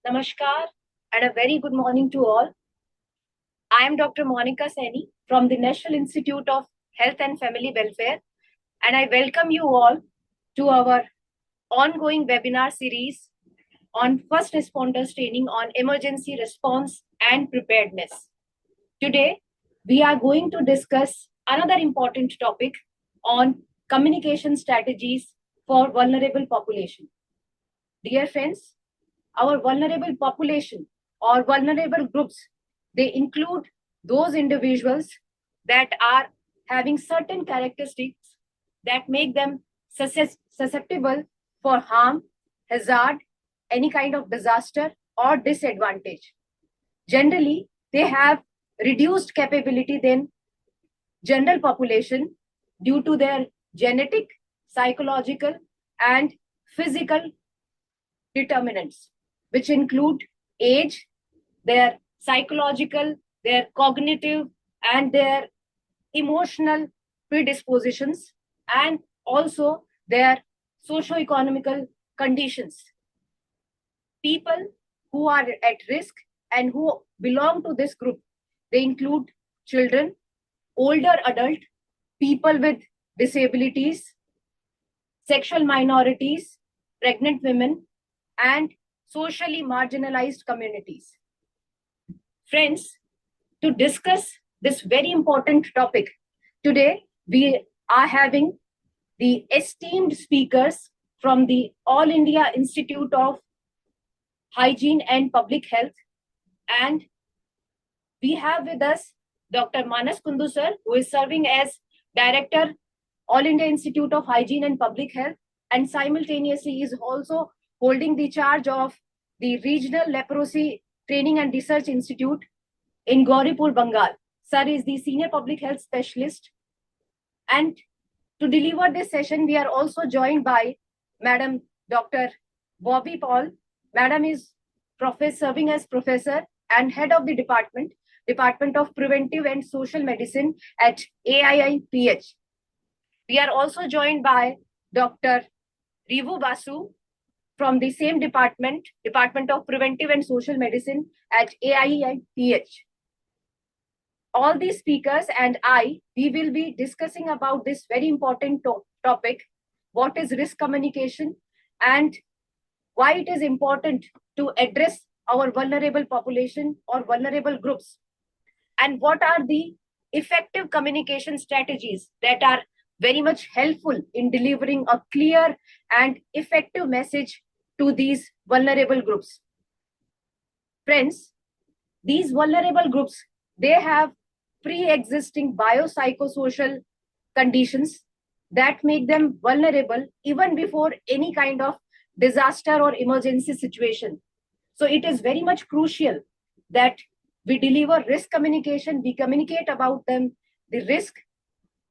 Namaskar and a very good morning to all. I am Dr. Monica Saini from the National Institute of Health and Family Welfare, and I welcome you all to our ongoing webinar series on first responders training on emergency response and preparedness. Today, we are going to discuss another important topic on communication strategies for vulnerable population. Dear friends, our vulnerable population or vulnerable groups, they include those individuals that are having certain characteristics that make them susceptible for harm, hazard, any kind of disaster or disadvantage. Generally, they have reduced capability than general population due to their genetic, psychological, and physical determinants, which include age, their psychological, their cognitive, and their emotional predispositions, and also their socio-economical conditions. People who are at risk and who belong to this group, they include children, older adult, people with disabilities, sexual minorities, pregnant women, and socially marginalized communities. Friends, to discuss this very important topic, today we are having the esteemed speakers from the All India Institute of Hygiene and Public Health, and we have with us Dr. Manas Kundu sir, who is serving as Director, All India Institute of Hygiene and Public Health, and simultaneously is also holding the charge of the Regional Leprosy Training and Research Institute in Gauripur, Bengal. Sir is the Senior Public Health Specialist. And to deliver this session, we are also joined by Madam Dr. Bobby Paul. Madam is serving as Professor and Head of the Department of Preventive and Social Medicine at AIIPH. We are also joined by Dr. Rivu Basu from the same Department of Preventive and Social Medicine at AIIPH. All these speakers and we will be discussing about this very important topic, what is risk communication and why it is important to address our vulnerable population or vulnerable groups, and what are the effective communication strategies that are very much helpful in delivering a clear and effective message to these vulnerable groups. Friends, these vulnerable groups, they have pre-existing biopsychosocial conditions that make them vulnerable even before any kind of disaster or emergency situation. So it is very much crucial that we deliver risk communication, we communicate about them, the risk,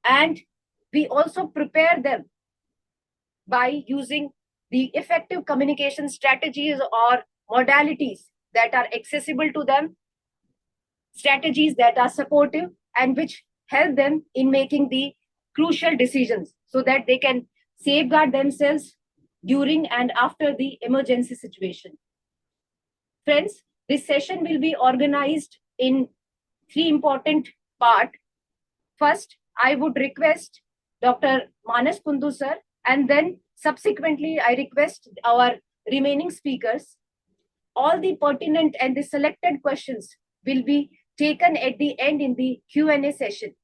and we also prepare them by using the effective communication strategies or modalities that are accessible to them, strategies that are supportive and which help them in making the crucial decisions so that they can safeguard themselves during and after the emergency situation. Friends, this session will be organized in 3 important parts. First, I would request Dr. Manas Kundu sir, and then subsequently I request our remaining speakers. All the pertinent and the selected questions will be taken at the end in the Q&A session.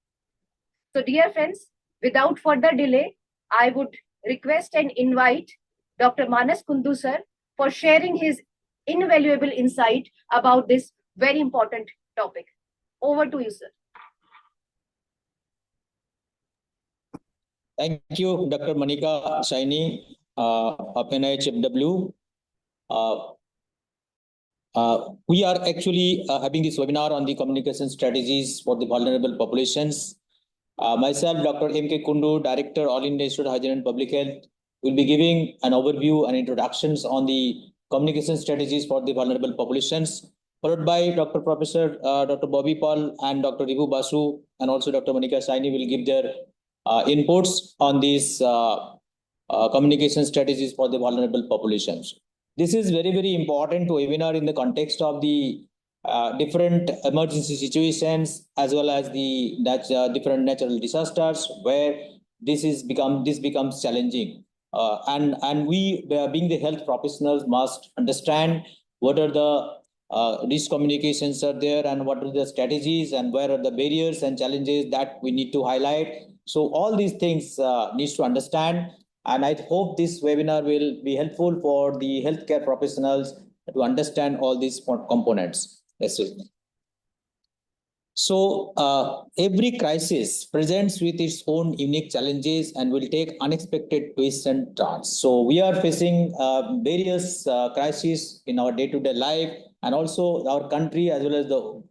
So dear friends, without further delay, I would request and invite Dr. Manas Kundu sir for sharing his invaluable insight about this very important topic. Over to you, sir. Thank you, Dr. Monica Saini of NIHFW. We are actually having this webinar on the communication strategies for the vulnerable populations. Myself, Dr. M.K. Kundu, Director, All India Institute of Hygiene and Public Health, will be giving an overview and introductions on the communication strategies for the vulnerable populations, followed by Dr. Professor Dr. Bobby Paul and Dr. Rivu Basu, and also Dr. Monica Saini will give their inputs on these communication strategies for the vulnerable populations. this is very, very important webinar in the context of the different emergency situations as well as the different natural disasters where this becomes challenging. And we, being the health professionals, must understand what are the risk communications are there and what are the strategies and where are the barriers and challenges that we need to highlight. So all these things needs to understand. And I hope this webinar will be helpful for the healthcare professionals to understand all these components. Yes, sir. So every crisis presents with its own unique challenges and will take unexpected twists and turns. So we are facing various crises in our day-to-day life, and also our country as well as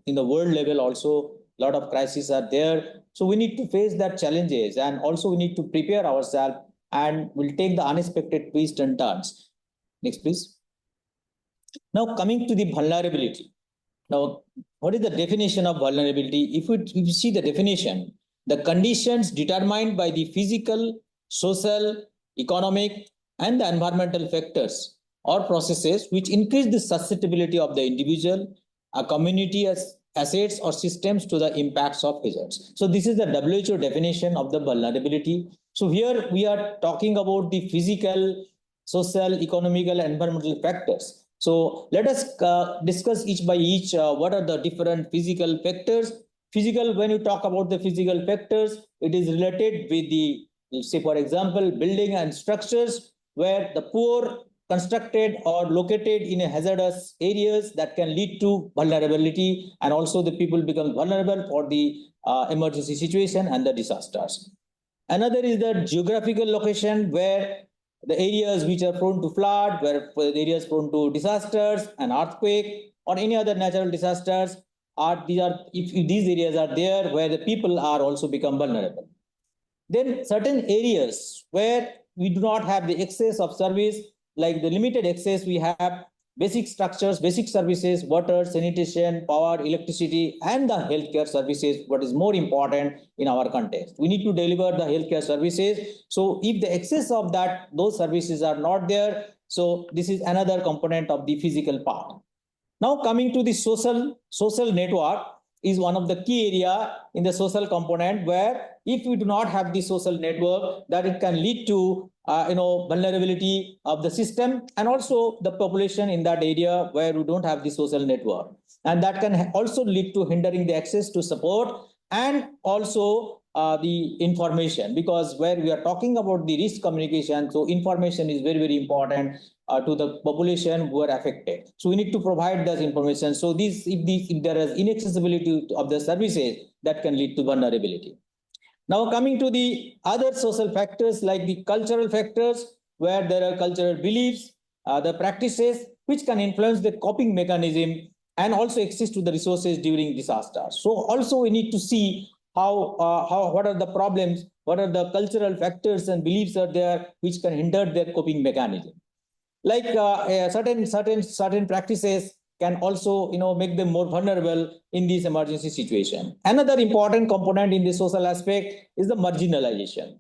in the world level also a lot of crises are there. So we need to face that challenges, and also we need to prepare ourselves and will take the unexpected twists and turns. Next, please. Now coming to the vulnerability. Now, what is the definition of vulnerability? If you see the definition, the conditions determined by the physical, social, economic, and the environmental factors or processes which increase the susceptibility of the individual, a community, as assets or systems to the impacts of hazards. So this is the WHO definition of the vulnerability. So here we are talking about the physical, social, economical, and environmental factors. So let us discuss each by each what are the different physical factors. Physical, when you talk about the physical factors, it is related with the, say for example, building and structures where the poor constructed or located in a hazardous areas that can lead to vulnerability, and also the people become vulnerable for the emergency situation and the disasters. Another is the geographical location where the areas which are prone to flood, where the areas prone to disasters and earthquake or any other natural disasters if these areas are there where the people are also become vulnerable. Then certain areas where we do not have the access of service, like the limited access we have, basic structures, basic services, water, sanitation, power, electricity, and the healthcare services, what is more important in our context. We need to deliver the healthcare services. So if the excess of those services are not there, so this is another component of the physical part. Now coming to the social network is one of the key area in the social component, where if we do not have the social network, that it can lead to vulnerability of the system and also the population in that area where we don't have the social network, and that can also lead to hindering the access to support and also the information, because where we are talking about the risk communication, so information is very, very important to the population who are affected. So we need to provide that information. So if there is inaccessibility of the services, that can lead to vulnerability. Now coming to the other social factors like the cultural factors, where there are cultural beliefs, the practices which can influence the coping mechanism and also access to the resources during disasters. So also we need to see what are the problems, what are the cultural factors and beliefs are there which can hinder their coping mechanism. Like certain practices can also make them more vulnerable in this emergency situation. Another important component in the social aspect is the marginalization.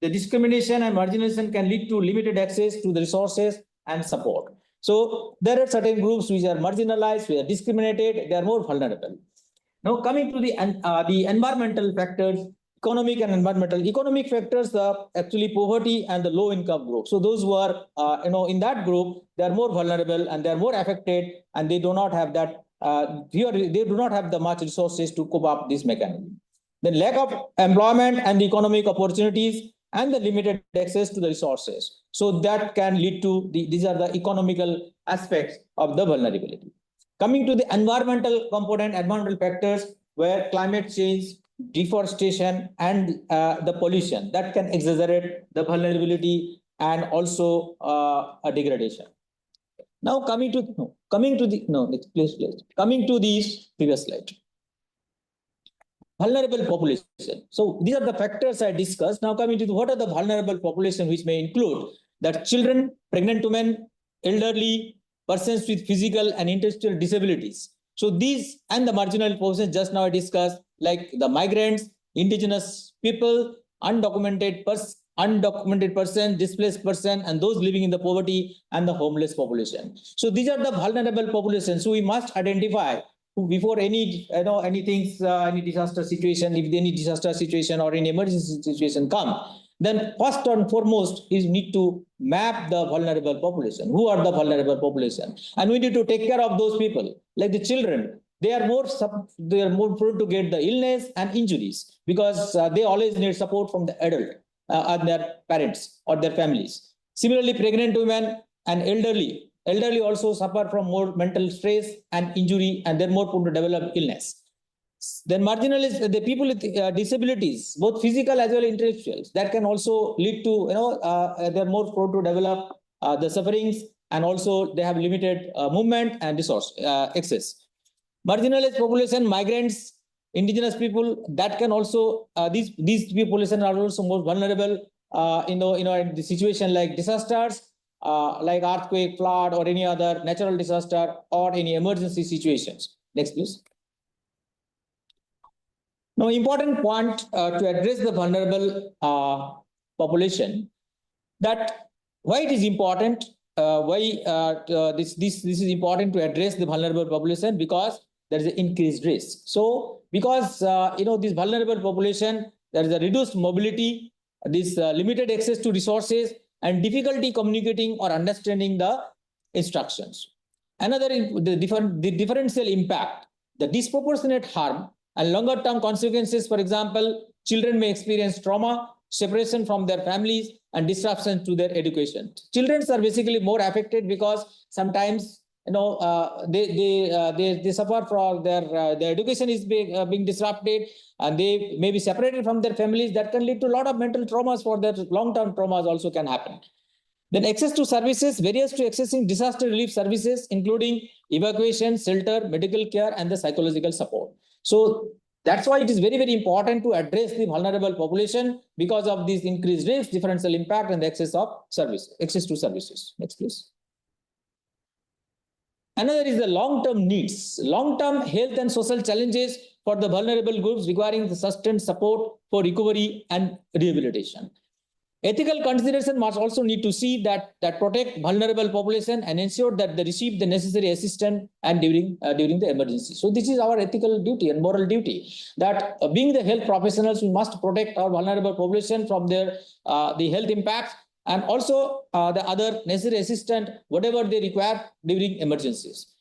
The discrimination and marginalization can lead to limited access to the resources and support. So there are certain groups which are marginalized, which are discriminated, they are more vulnerable. Now coming to the environmental factors, economic and environmental. Economic factors are actually poverty and the low income group. So those who are in that group, they are more vulnerable and they are more affected, and they do not have that they do not have the much resources to cope up this mechanism. The lack of employment and the economic opportunities and the limited access to the resources. So that can lead to these are the economical aspects of the vulnerability. Coming to the environmental component, environmental factors, where climate change, deforestation, and the pollution that can exaggerate the vulnerability and also a degradation. Now coming to the previous slide. Vulnerable population. So these are the factors I discussed. Now coming to what are the vulnerable population, which may include that children, pregnant women, elderly, persons with physical and intellectual disabilities. So these and the marginal population just now I discussed, like the migrants, indigenous people, undocumented undocumented person, displaced person, and those living in the poverty and the homeless population. So these are the vulnerable populations. So we must identify before any any disaster situation, if any disaster situation or any emergency situation come, then first and foremost is need to map the vulnerable population. Who are the vulnerable population? And we need to take care of those people, like the children. They are more prone to get the illness and injuries because they always need support from the adult and their parents or their families. Similarly, pregnant women and elderly also suffer from more mental stress and injury, and they're more prone to develop illness. Then marginalized, the people with disabilities, both physical as well as intellectual, that can also lead to they're more prone to develop the sufferings, and also they have limited movement and resource access. Marginalized population, migrants, indigenous people, that can also these population are also more vulnerable in the situation like disasters, like earthquake, flood, or any other natural disaster or any emergency situations. Next, please. Now, important point to address the vulnerable population, that why it is important, this is important to address the vulnerable population, because there is an increased risk. So because this vulnerable population, there is a reduced mobility, this limited access to resources, and difficulty communicating or understanding the instructions. Another, the differential impact, the disproportionate harm and longer term consequences. For example, children may experience trauma, separation from their families, and disruption to their education. Children are basically more affected because sometimes they suffer from their education is being disrupted, and they may be separated from their families. That can lead to a lot of mental traumas. For their long-term traumas also can happen. Then access to services, barriers to accessing disaster relief services, including evacuation, shelter, medical care, and the psychological support. So that's why it is very, very important to address the vulnerable population, because of these increased risks, differential impact, and the access to services. Next, please. Another is the long-term needs, long-term health and social challenges for the vulnerable groups requiring the sustained support for recovery and rehabilitation. Ethical consideration must also need to see that protect vulnerable population and ensure that they receive the necessary assistance and during the emergency. So this is our ethical duty and moral duty, that being the health professionals, we must protect our vulnerable population from their the health impacts, and also the other necessary assistance, whatever they require during emergencies.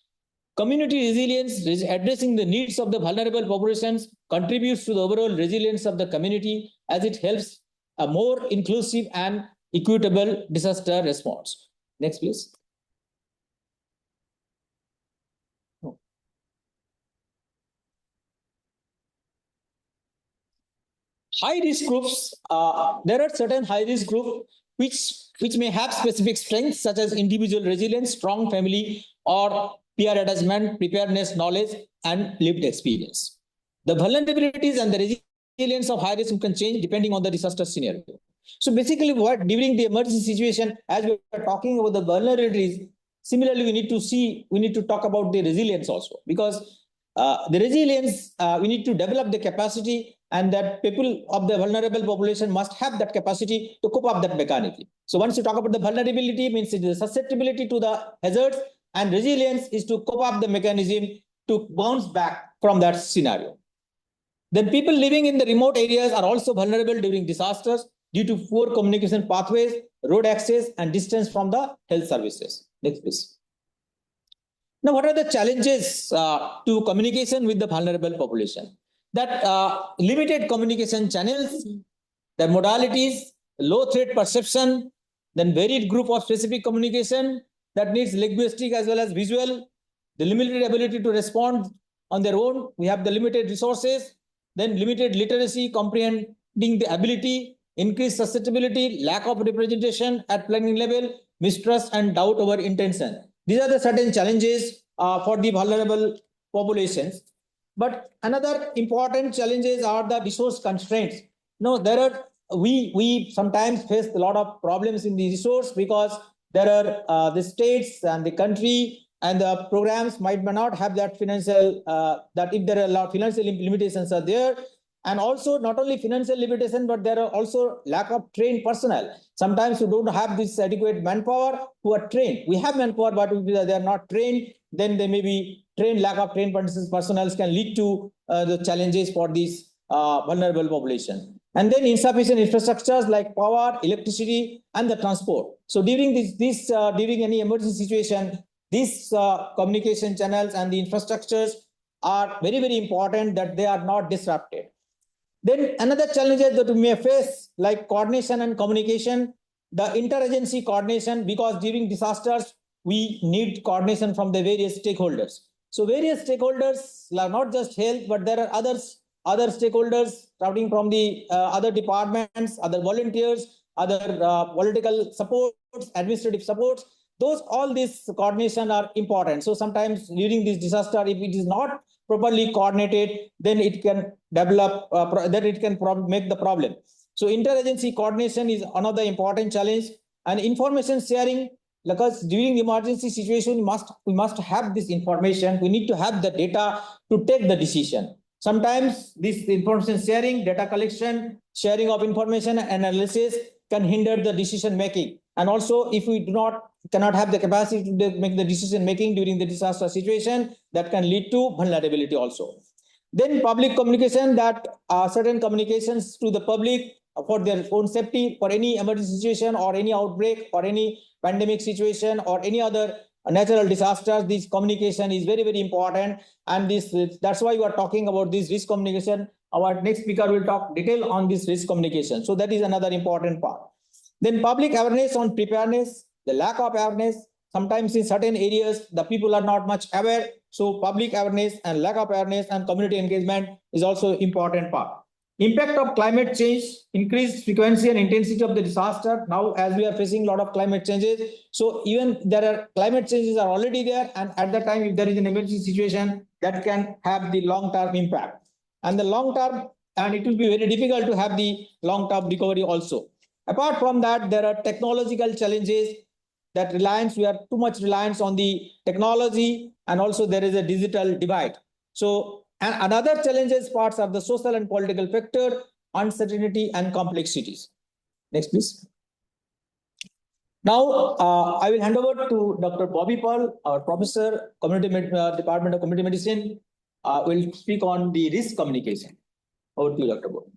Community resilience, addressing the needs of the vulnerable populations, contributes to the overall resilience of the community, as it helps a more inclusive and equitable disaster response. Next, please. High risk groups, there are certain high risk groups which may have specific strengths, such as individual resilience, strong family or peer attachment, preparedness, knowledge, and lived experience. The vulnerabilities and the resilience of high risk can change depending on the disaster scenario. So basically, what during the emergency situation, as we are talking about the vulnerabilities, similarly we need to talk about the resilience also, because the resilience, we need to develop the capacity, and that people of the vulnerable population must have that capacity to cope up that mechanism. So once you talk about the vulnerability, means it is susceptibility to the hazards, and resilience is to cope up the mechanism to bounce back from that scenario. Then people living in the remote areas are also vulnerable during disasters due to poor communication pathways, road access, and distance from the health services. Next, please. Now, what are the challenges to communication with the vulnerable population? That limited communication channels, the modalities, low threat perception, then varied group of specific communication that needs linguistic as well as visual, the limited ability to respond on their own. We have the limited resources, then limited literacy, comprehending the ability, increased susceptibility, lack of representation at planning level, mistrust and doubt over intention. These are the certain challenges for the vulnerable populations. But another important challenges are the resource constraints. No, there are we sometimes face a lot of problems in the resource, because there are the states and the country and the programs might not have that financial that if there are a lot of financial limitations are there, And also not only financial limitation, but there are also lack of trained personnel. Sometimes you don't have this adequate manpower who are trained. We have manpower, but if they are not trained, then they may be trained. Lack of trained personnel can lead to the challenges for this vulnerable population. And then insufficient infrastructures like power, electricity, and the transport. So during during any emergency situation, these communication channels and the infrastructures are very, very important that they are not disrupted. Then another challenges that we may face, like coordination and communication, the interagency coordination, because during disasters, we need coordination from the various stakeholders. So various stakeholders are not just health, but there are other stakeholders starting from the other departments, other volunteers, other political supports, administrative supports. All these coordination are important. So sometimes during this disaster, if it is not properly coordinated, then it can develop, make the problem. So interagency coordination is another important challenge, and information sharing, because during the emergency situation, we must have this information. We need to have the data to take the decision. Sometimes this information sharing, data collection, sharing of information and analysis can hinder the decision making. And also, if we cannot have the capacity to make the decision making during the disaster situation, that can lead to vulnerability also. Then public communication, that certain communications to the public for their own safety, for any emergency situation or any outbreak or any pandemic situation or any other natural disasters, this communication is very, very important. And that's why we are talking about this risk communication. Our next speaker will talk detail on this risk communication. So that is another important part. Then public awareness on preparedness, the lack of awareness. Sometimes in certain areas, the people are not much aware. So public awareness and lack of awareness and community engagement is also important part. Impact of climate change, increased frequency and intensity of the disaster. Now, as we are facing a lot of climate changes, so even there are climate changes are already there, and at that time, if there is an emergency situation, that can have the long-term impact. And the long-term, and it will be very difficult to have the long-term recovery also. Apart from that, there are technological challenges that we are too much reliance on the technology, and also there is a digital divide. So, and another challenges parts are the social and political factor, uncertainty and complexities. Next, please. Now, I will hand over to Dr. Bobby Pearl, our professor, Department of Community Medicine, will speak on the risk communication. Over to you, Dr. Bobby.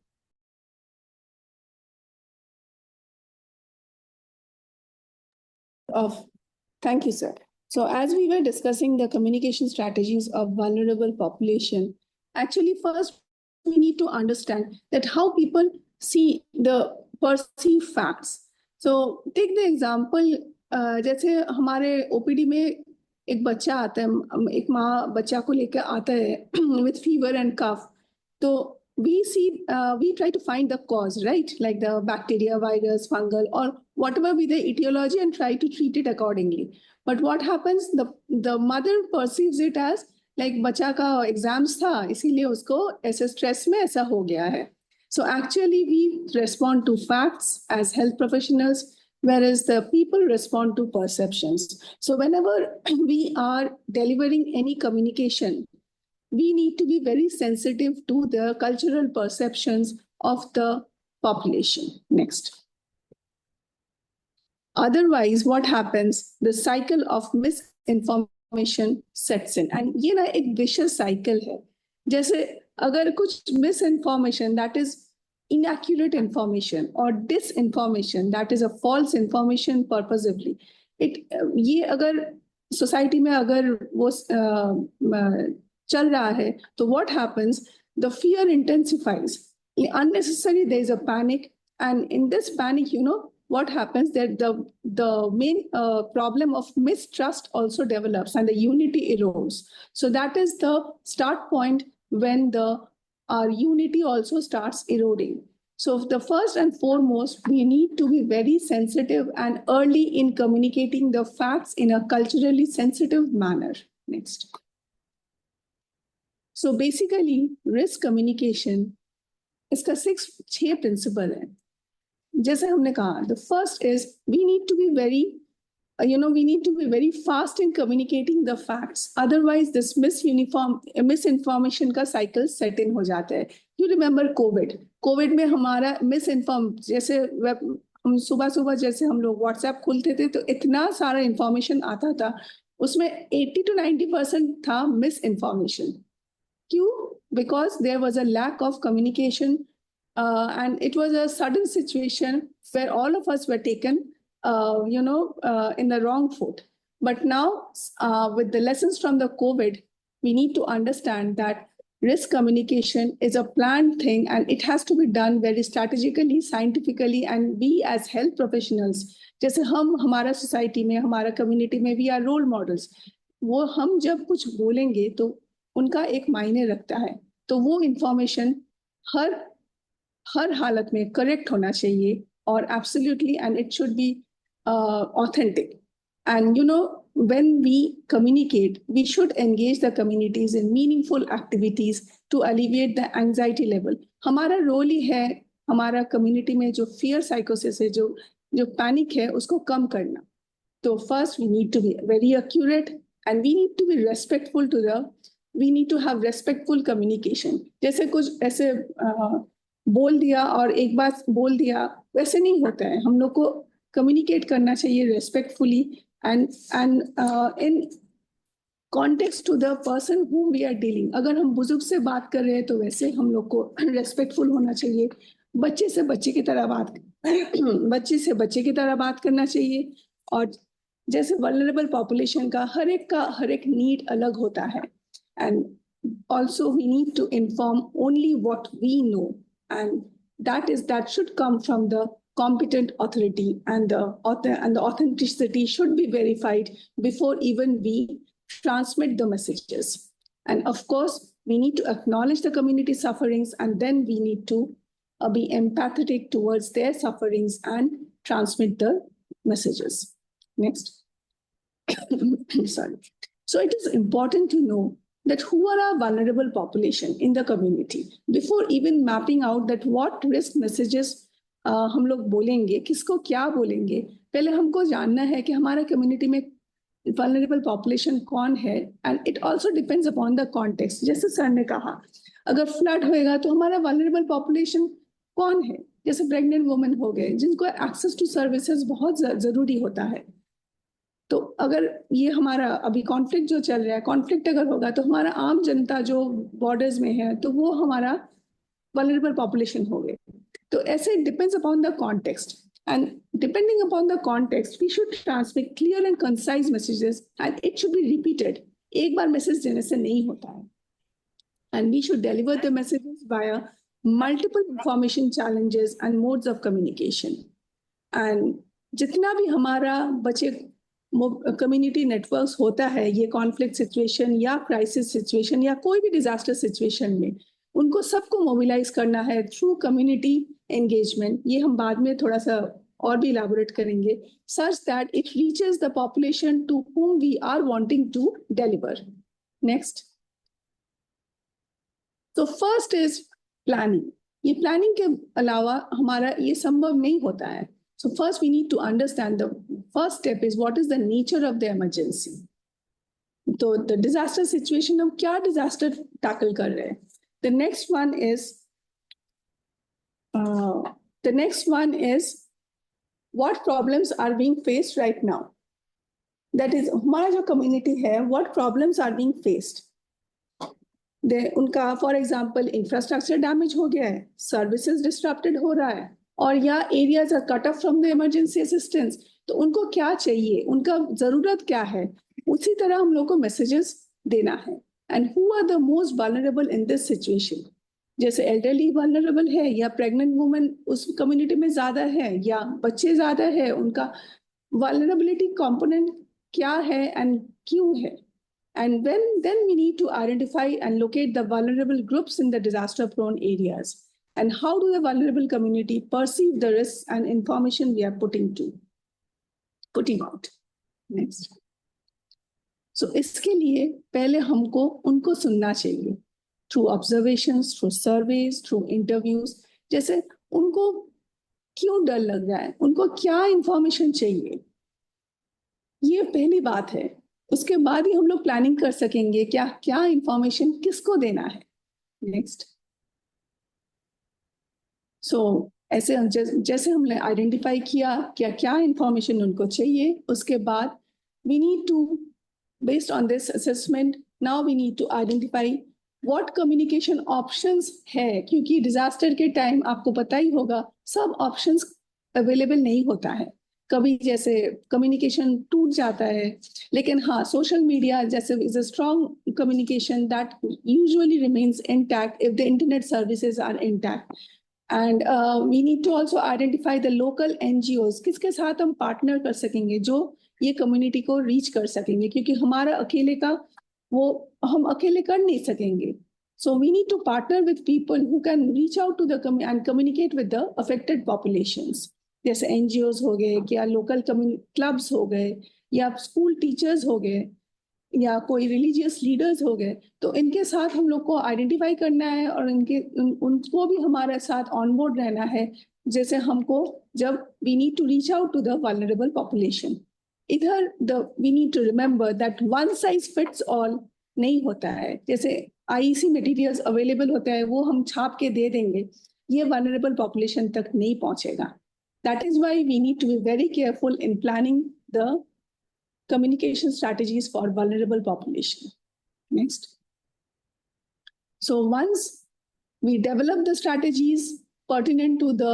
Thank you, sir. So as we were discussing the communication strategies of vulnerable population, actually first we need to understand that how people see the perceived facts. So take the example, जैसे हमारे OPD में एक बच्चा आता है, एक माँ बच्चा को लेकर आता है with fever and cough. तो we try to find the cause, right? Like the bacteria, virus, fungal, or whatever be the etiology, and try to treat it accordingly. But what happens? The mother perceives it as like बच्चा का exams था, इसीलिए उसको ऐसे stress में ऐसा हो गया है. So actually we respond to facts as health professionals, whereas the people respond to perceptions. So whenever we are delivering any communication, we need to be very sensitive to the cultural perceptions of the population. Next. Otherwise, what happens? The cycle of misinformation sets in. And ये ना एक vicious cycle है. जैसे अगर कुछ misinformation, that is inaccurate information, or disinformation, that is a false information purposively. ये अगर society में अगर वो चल रहा है, तो what happens? The fear intensifies. Unnecessarily, there is a panic, and in this panic, what happens? That the main problem of mistrust also develops, and the unity erodes. So that is the start point when our unity also starts eroding. So the first and foremost, we need to be very sensitive and early in communicating the facts in a culturally sensitive manner. Next. So basically, risk communication, इसका 6 principle है. जैसे हमने कहा, the first is we need to be very fast in communicating the facts. Otherwise, this misinformation का cycle set in हो जाता है. You remember Covid में हमारा मिस इन्फॉर्म, जैसे हम सुबह जैसे हम लोग व्हाट्सएप खोलते थे तो इतना सारा इंफॉर्मेशन आता था, उसमें 80 to 90% था मिस इन्फॉर्मेशन. क्यों? Because there was a lack of communication, and it was a sudden situation where all of us were taken, in the wrong foot. But now, with the lessons from the COVID, we need to understand that risk communication is a planned thing, and it has to be done very strategically, scientifically, and we as health professionals, जैसे हम हमारा society में, हमारा community में, we are role models. वो हम जब कुछ बोलेंगे तो उनका एक मायने रखता है, तो वो इंफॉर्मेशन हर हालत में करेक्ट होना चाहिए और absolutely, and it should B authentic. And when we communicate, we should engage the communities in meaningful activities to alleviate the anxiety level. हमारा रोल ही है हमारा कम्युनिटी में जो फियर साइकोसिस है, जो पैनिक है, उसको कम करना. तो first we need to be very accurate, and we need to be respectful we need to have respectful communication. जैसे कुछ ऐसे बोल दिया और एक बात बोल दिया, वैसे नहीं होता है. हम लोग को communicate करना चाहिए respectfully and in context to the person whom we are dealing. अगर हम बुजुर्ग से बात कर रहे हैं तो वैसे हम लोग को respectful होना चाहिए. बच्चे से बच्चे की तरह बात करना चाहिए. और जैसे वल्नरेबल पॉपुलेशन का हर एक नीड अलग होता है, and also we need to inform only what we know, and that should come from the competent authority, and the authenticity should be verified before even we transmit the messages. And of course we need to acknowledge the community sufferings, and then we need to be empathetic towards their sufferings and transmit the messages. Next. Sorry. So it is important to know that who are our vulnerable population in the community before even mapping out that what risk messages हम लोग बोलेंगे, किसको क्या बोलेंगे. पहले हमको जानना है कि हमारा कम्युनिटी में vulnerable population कौन है, and it also depends upon the context. जैसे सर ने कहा, अगर फ्लड होएगा तो हमारा vulnerable population कौन है. जैसे प्रेग्नेंट वुमेन हो गए जिनको एक्सेस टू सर्विसेज बहुत जरूरी होता है. तो अगर ये हमारा अभी कॉन्फ्लिक्ट जो चल रहा है, कॉन्फ्लिक्ट अगर होगा तो हमारा आम जनता जो बॉर्डर्स में है तो वो हमारा वल्नरेबल पॉपुलेशन हो गए. तो ऐसे depends upon the context, and depending upon the context we should transmit clear and concise messages, and it should be repeated. एक बार मैसेज देने से नहीं होता है, and we should deliver the messages via multiple information challenges and modes of communication. And जितना भी हमारा बचे कम्युनिटी नेटवर्क्स होता है, ये कॉन्फ्लिक्ट सिचुएशन या क्राइसिस सिचुएशन या कोई भी डिजास्टर सिचुएशन में, उनको सबको मोबिलाइज करना है थ्रू कम्युनिटी एंगेजमेंट. ये हम बाद में थोड़ा सा और भी इलैबोरेट करेंगे, such that it reaches the population to whom we are wanting to deliver. Next. So first is planning. ये प्लानिंग के अलावा हमारा ये संभव नहीं होता है. So first we need to understand, the first step is what is the nature of the emergency. तो the disaster situation, हम क्या disaster tackle कर रहे हैं. The next one is what problems are being faced right now. That is हमारा जो community है, what problems are being faced. उनका फॉर एग्जाम्पल इंफ्रास्ट्रक्चर डैमेज हो गया है, सर्विसेज डिस्टरप्टेड हो रहा है, और या areas are cut off from the emergency assistance. तो उनको क्या चाहिए, उनका जरूरत क्या है, उसी तरह हम लोग को मैसेजेस देना है. And who are the most vulnerable in this situation. जैसे एल्डरली वल्नरेबल है, या प्रेग्नेंट वुमेन उस कम्युनिटी में ज्यादा है, या बच्चे ज्यादा है, उनका वल्नरेबिलिटी कंपोनेंट क्या है एंड क्यों है. And then we need to identify and locate the vulnerable groups in the disaster-prone areas. And how do the vulnerable community perceive the risks and information we are putting out? Next. So इसके लिए पहले हमको उनको सुनना चाहिए through observations, through surveys, through interviews. जैसे उनको क्यों डर लग रहा है, उनको क्या information चाहिए, ये पहली बात है. उसके बाद ही हम लोग प्लानिंग कर सकेंगे क्या इंफॉर्मेशन किसको देना है. नेक्स्ट. So ऐसे जैसे हमने आइडेंटिफाई किया क्या क्या इंफॉर्मेशन उनको चाहिए, उसके बाद we need to, based on this assessment, now we need to identify what communication options है, क्योंकि डिजास्टर के टाइम आपको पता ही होगा सब ऑप्शंस अवेलेबल नहीं होता है, कभी जैसे कम्युनिकेशन टूट जाता है, लेकिन हाँ सोशल मीडिया जैसे is a strong communication that usually remains intact if the internet services are intact. And we need to also identify the local NGOs, किसके साथ हम पार्टनर कर सकेंगे जो ये कम्युनिटी को रीच कर सकेंगे, क्योंकि हमारा अकेले का वो हम अकेले कर नहीं सकेंगे. So we need to partner with people who can reach out to the and communicate with the affected populations. जैसे NGOs हो गए, या लोकल क्लब्स हो गए, या स्कूल टीचर्स हो गए, या कोई रिलीजियस लीडर्स हो गए, तो इनके साथ हम लोग को आइडेंटिफाई करना है और उनको भी हमारे साथ ऑन बोर्ड रहना है. जैसे हमको जब we need to reach out to the vulnerable population, इधर we need to remember that one size fits all नहीं होता है. जैसे IEC मटेरियल्स अवेलेबल होता है वो हम छाप के दे देंगे, ये वल्नरेबल पॉपुलेशन तक नहीं पहुंचेगा. That is why we need to be very careful in planning the communication strategies for vulnerable population. Next. So once we develop the strategies pertinent to the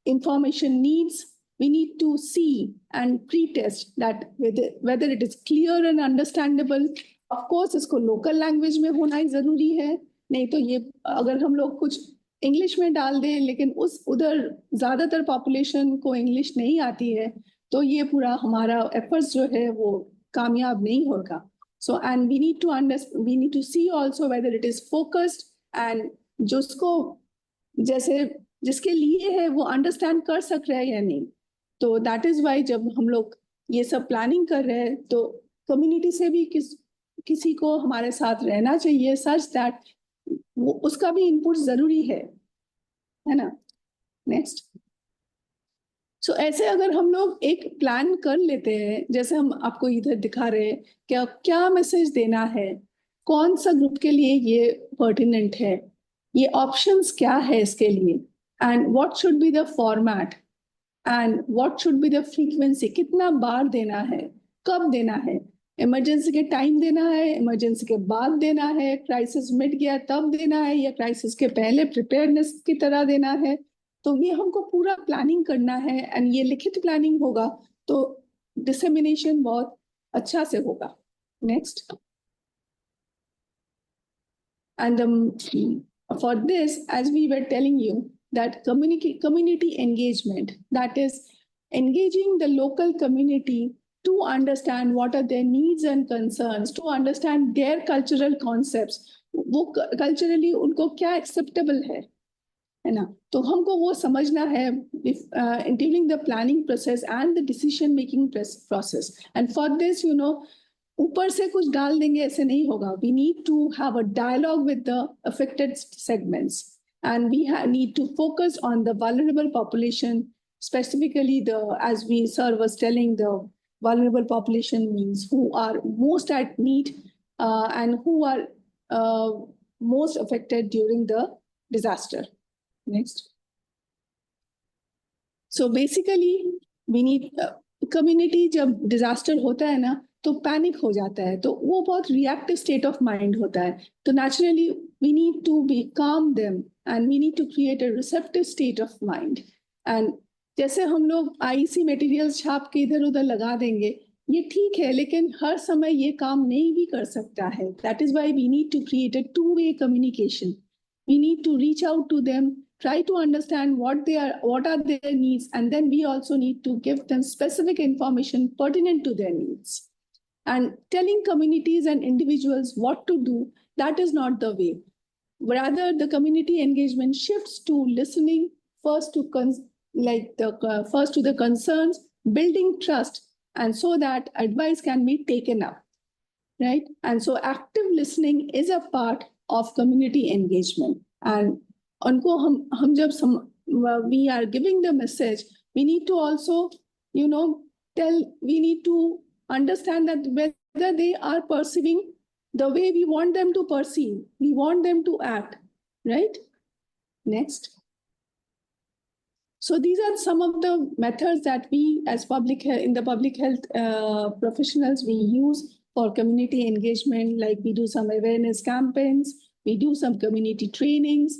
information needs, we need to see and pre-test that whether it is clear and understandable. Of course, इसको local language में होना ही जरूरी है, नहीं तो ये अगर हम लोग कुछ इंग्लिश में डाल दें लेकिन उधर ज्यादातर पॉपुलेशन को इंग्लिश नहीं आती है, तो ये पूरा हमारा एफर्ट्स जो है वो कामयाब नहीं होगा. So and we need to see also whether it is focused and जिसको जैसे जिसके लिए है वो अंडरस्टैंड कर सक रहे हैं या नहीं. तो दैट इज वाई जब हम लोग ये सब प्लानिंग कर रहे हैं तो कम्युनिटी से भी किसी को हमारे साथ रहना चाहिए, सच दैट उसका भी इनपुट जरूरी है ना. नेक्स्ट. सो ऐसे अगर हम लोग एक प्लान कर लेते हैं, जैसे हम आपको इधर दिखा रहे हैं क्या क्या मैसेज देना है, कौन सा ग्रुप के लिए ये पर्टिनेंट है, ये ऑप्शंस क्या है इसके लिए, and what should be the format and what should be the frequency, कितना बार देना है, कब देना है, इमरजेंसी के टाइम देना है, इमरजेंसी के बाद देना है, क्राइसिस मिट गया तब देना है, या क्राइसिस के पहले प्रिपेयरनेस की तरह देना है. तो ये हमको पूरा प्लानिंग करना है, एंड ये लिखित प्लानिंग होगा तो डिसेमिनेशन बहुत अच्छा से होगा. Next. And for this, as we were telling you, that community engagement, that is engaging the local community to understand what are their needs and concerns, to understand their cultural concepts, वो culturally उनको क्या acceptable है ना. तो हमको वो समझना है during the planning process and the decision making process. And for this, ऊपर से कुछ डाल देंगे ऐसे नहीं होगा. We need to have a dialogue with the affected segments, and we need to focus on the vulnerable population, specifically as sir was telling, the vulnerable population means who are most at need and who are most affected during the disaster. Next. So basically we need community जब disaster होता है ना तो panic हो जाता है, तो वो बहुत रिएक्टिव स्टेट ऑफ माइंड होता है. तो naturally we need to be calm them and we need to create a receptive state of mind. एंड जैसे हम लोग IEC मटेरियल्स छाप के इधर उधर लगा देंगे ये ठीक है, लेकिन हर समय ये काम नहीं भी कर सकता है. That is why we need to create a two-way communication. We need to reach out to them, try to understand what are their needs, and then we also need to give them specific information pertinent to their needs. And telling communities and individuals what to do, that is not the way. Rather, the community engagement shifts to listening first to first to the concerns, building trust, and so that advice can be taken up, right? And so active listening is a part of community engagement. And unko hum jab we are giving the message, we need to also, we need to understand that whether they are perceiving the way we want them to perceive, we want them to act, right? Next. So these are some of the methods that we as in the public health professionals, we use for community engagement. Like we do some awareness campaigns, we do some community trainings.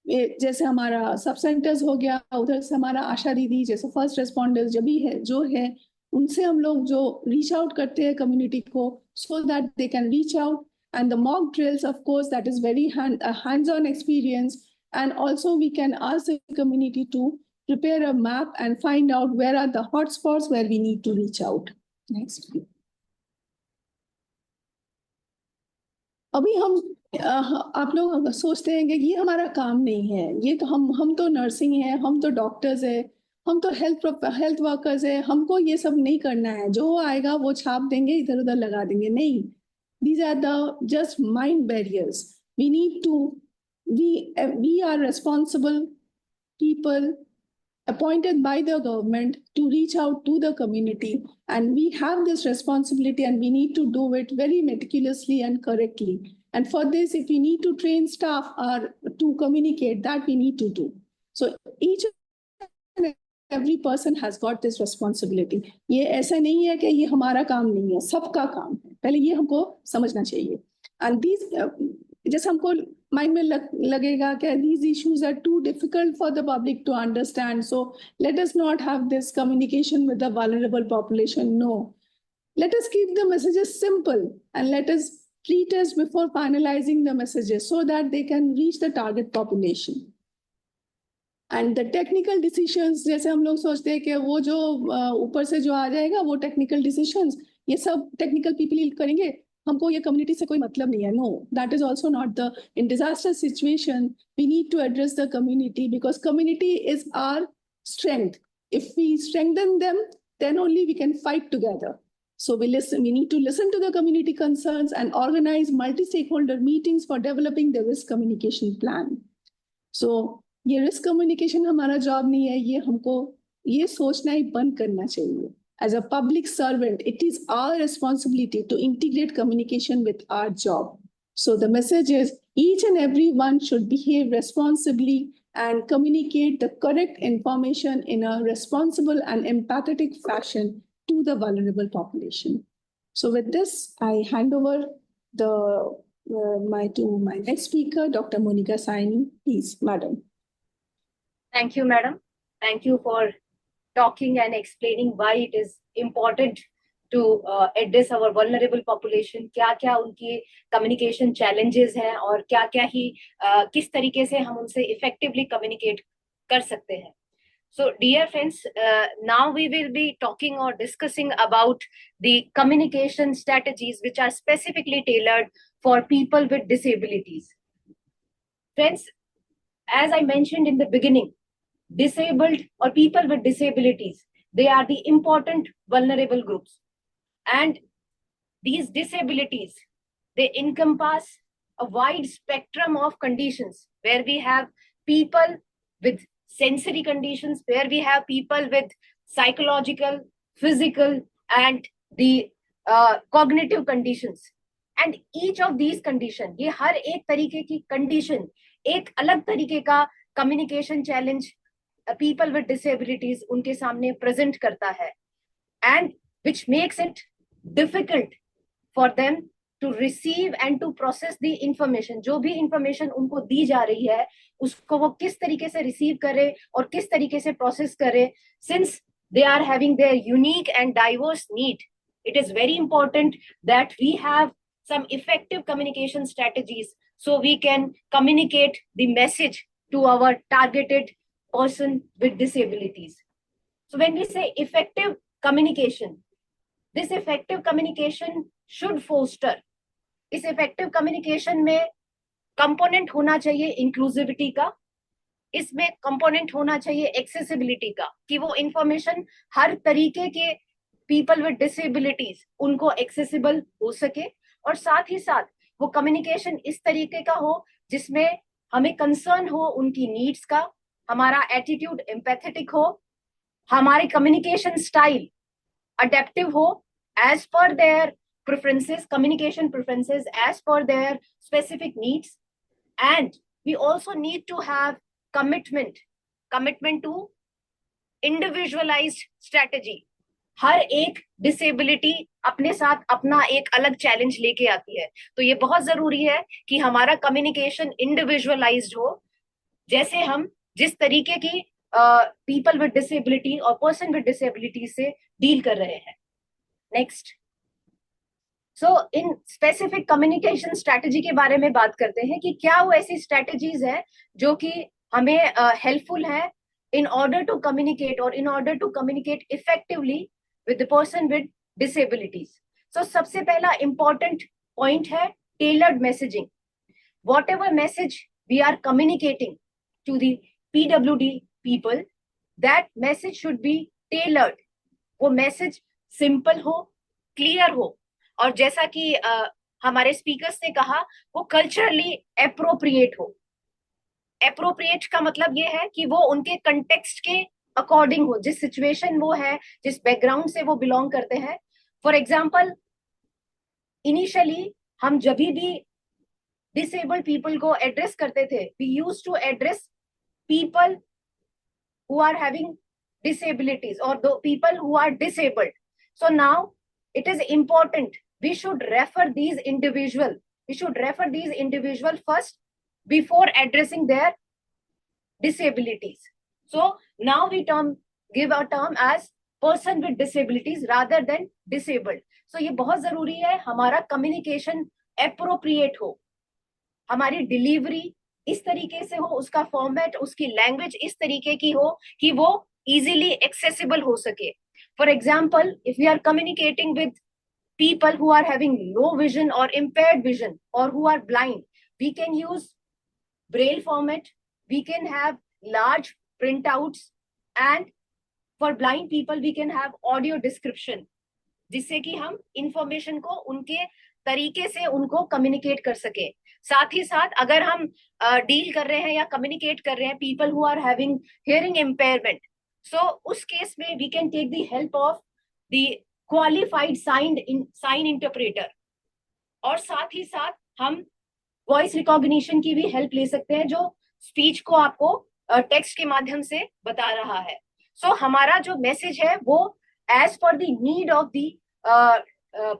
जैसे हमारा सब centres हो गया, उधर से हमारा आशा दीदी जैसे फर्स्ट रिस्पॉन्डर्स जो है उनसे हम लोग जो रीच आउट करते हैं कम्युनिटी को, so that they can reach out. And the mock drills, of course, that is very hands-on experience. And also we can ask the community to prepare a map and find out where are the hotspots where we need to reach out. Next. अभी आप लोग सोचते हैं कि ये हमारा काम नहीं है, ये तो हम तो नर्सिंग है, हम तो डॉक्टर्स है, हम तो हेल्थ वर्कर्स है, हमको ये सब नहीं करना है, जो आएगा वो छाप देंगे, इधर उधर लगा देंगे. नहीं, these are the just mind barriers. We need to, we are responsible people appointed by the government to reach out to the community, and we have this responsibility and we need to do it very meticulously and correctly. And for this, if we need to train staff or to communicate, that we need to do. So each and every person has got this responsibility. ये ऐसा नहीं है कि ये हमारा काम नहीं है, सबका काम है. पहले ये हमको समझना चाहिए. And these, जैसे हमको माइंड में लगेगा कि these issues are too difficult for the public to understand, so let us not have this communication with the vulnerable population. No, let us keep the messages simple and let us pre-test before finalizing the messages so that they can reach the target population. And the technical decisions, जैसे हम लोग सोचते हैं कि वो जो ऊपर से जो आ जाएगा वो technical decisions, ये सब technical people ही करेंगे, हमको ये community से कोई मतलब नहीं है. No, that is also not the, in disaster situation, we need to address the community because community is our strength. If we strengthen them, then only we can fight together. So we need to listen to the community concerns and organize multi-stakeholder meetings for developing the risk communication plan. So ये risk communication हमारा job नहीं है, ये हमको ये सोचना ही बंद करना चाहिए. As a public servant, it is our responsibility to integrate communication with our job. So the message is each and every one should behave responsibly and communicate the correct information in a responsible and empathetic fashion to the vulnerable population. So with this, I hand over to my next speaker, Dr. Monica Saini. Please, madam. Thank you, madam. Thank you for talking and explaining why it is important to address our vulnerable population. क्या-क्या उनकी communication challenges हैं और क्या-क्या ही किस तरीके से हम उनसे effectively communicate कर सकते हैं. So, dear friends, now we will be talking or discussing about the communication strategies which are specifically tailored for people with disabilities. Friends, as I mentioned in the beginning, disabled or people with disabilities, they are the important vulnerable groups. And these disabilities, they encompass a wide spectrum of conditions where we have people with sensory conditions, where we have people with psychological, physical, and the cognitive conditions. And each of these conditions, ये हर एक तरीके की condition, एक अलग तरीके का communication challenge people with disabilities उनके सामने present करता है, and which makes it difficult for them to receive and to process the information. जो भी information उनको दी जा रही है, उसको वो किस तरीके से receive करे और किस तरीके से process करे, since they are having their unique and diverse need. It is very important that we have some effective communication strategies so we can communicate the message to our targeted person with disabilities. So when we say effective communication, this effective communication should foster. इस effective communication में component होना चाहिए inclusivity का, इसमें component होना चाहिए accessibility का, कि वो information हर तरीके के people with disabilities उनको accessible हो सके, और साथ ही साथ वो communication इस तरीके का हो जिसमें हमें concern हो उनकी needs का, हमारा attitude empathetic हो, हमारी communication style adaptive हो as per their preferences, communication preferences as per their specific needs. And we also need to have commitment to individualised strategy. हर एक डिसेबिलिटी अपने साथ अपना एक अलग चैलेंज लेके आती है, तो ये बहुत जरूरी है कि हमारा कम्युनिकेशन इंडिविजुअलाइज्ड हो, जैसे हम जिस तरीके की पीपल विद डिसेबिलिटी और पर्सन विद डिसेबिलिटी से डील कर रहे हैं। Next, so in specific communication strategy के बारे में बात करते हैं कि क्या वो ऐसी स्ट्रेटेजीज हैं जो कि हमें हेल्पफुल है in order to communicate or in order to communicate effectively with the person with disabilities. So सबसे पहला important point है tailored messaging. Whatever message we are communicating to the PWD people, that message should be tailored. वो message simple हो, clear हो, और जैसा कि हमारे स्पीकर्स ने कहा, वो culturally appropriate हो। एप्रोप्रिएट का मतलब ये है कि वो उनके कंटेक्स्ट के अकॉर्डिंग हो, जिस सिचुएशन वो है, जिस बैकग्राउंड से वो बिलोंग करते हैं। फॉर एग्जाम्पल, इनिशियली हम जब भी डिसेबल्ड पीपल को एड्रेस करते थे, we use to address people who are having disabilities or the people who are disabled. So now it is important, we should refer these individual first before addressing their disabilities. So now we give a term as person with disabilities rather than disabled. So ये बहुत जरूरी है, हमारा communication appropriate हो, हमारी delivery इस तरीके से हो, उसका फॉर्मेट, उसकी लैंग्वेज इस तरीके की हो कि वो easily accessible हो सके. For example, if we are communicating with people who are having low vision or impaired vision or who are blind, we can use braille format, we can have large printouts, and for blind people we can have audio description, जिससे कि हम information को उनके तरीके से उनको communicate कर सके. साथ ही साथ अगर हम डील कर रहे हैं या कम्युनिकेट कर रहे हैं people who are having hearing impairment, so उस केस में we can take the help of the qualified sign interpreter, और साथ ही साथ हम वॉइस रिकॉग्निशन की भी हेल्प ले सकते हैं, जो स्पीच को आपको टेक्स्ट के माध्यम से बता रहा है. सो हमारा जो मैसेज है वो as per the need of the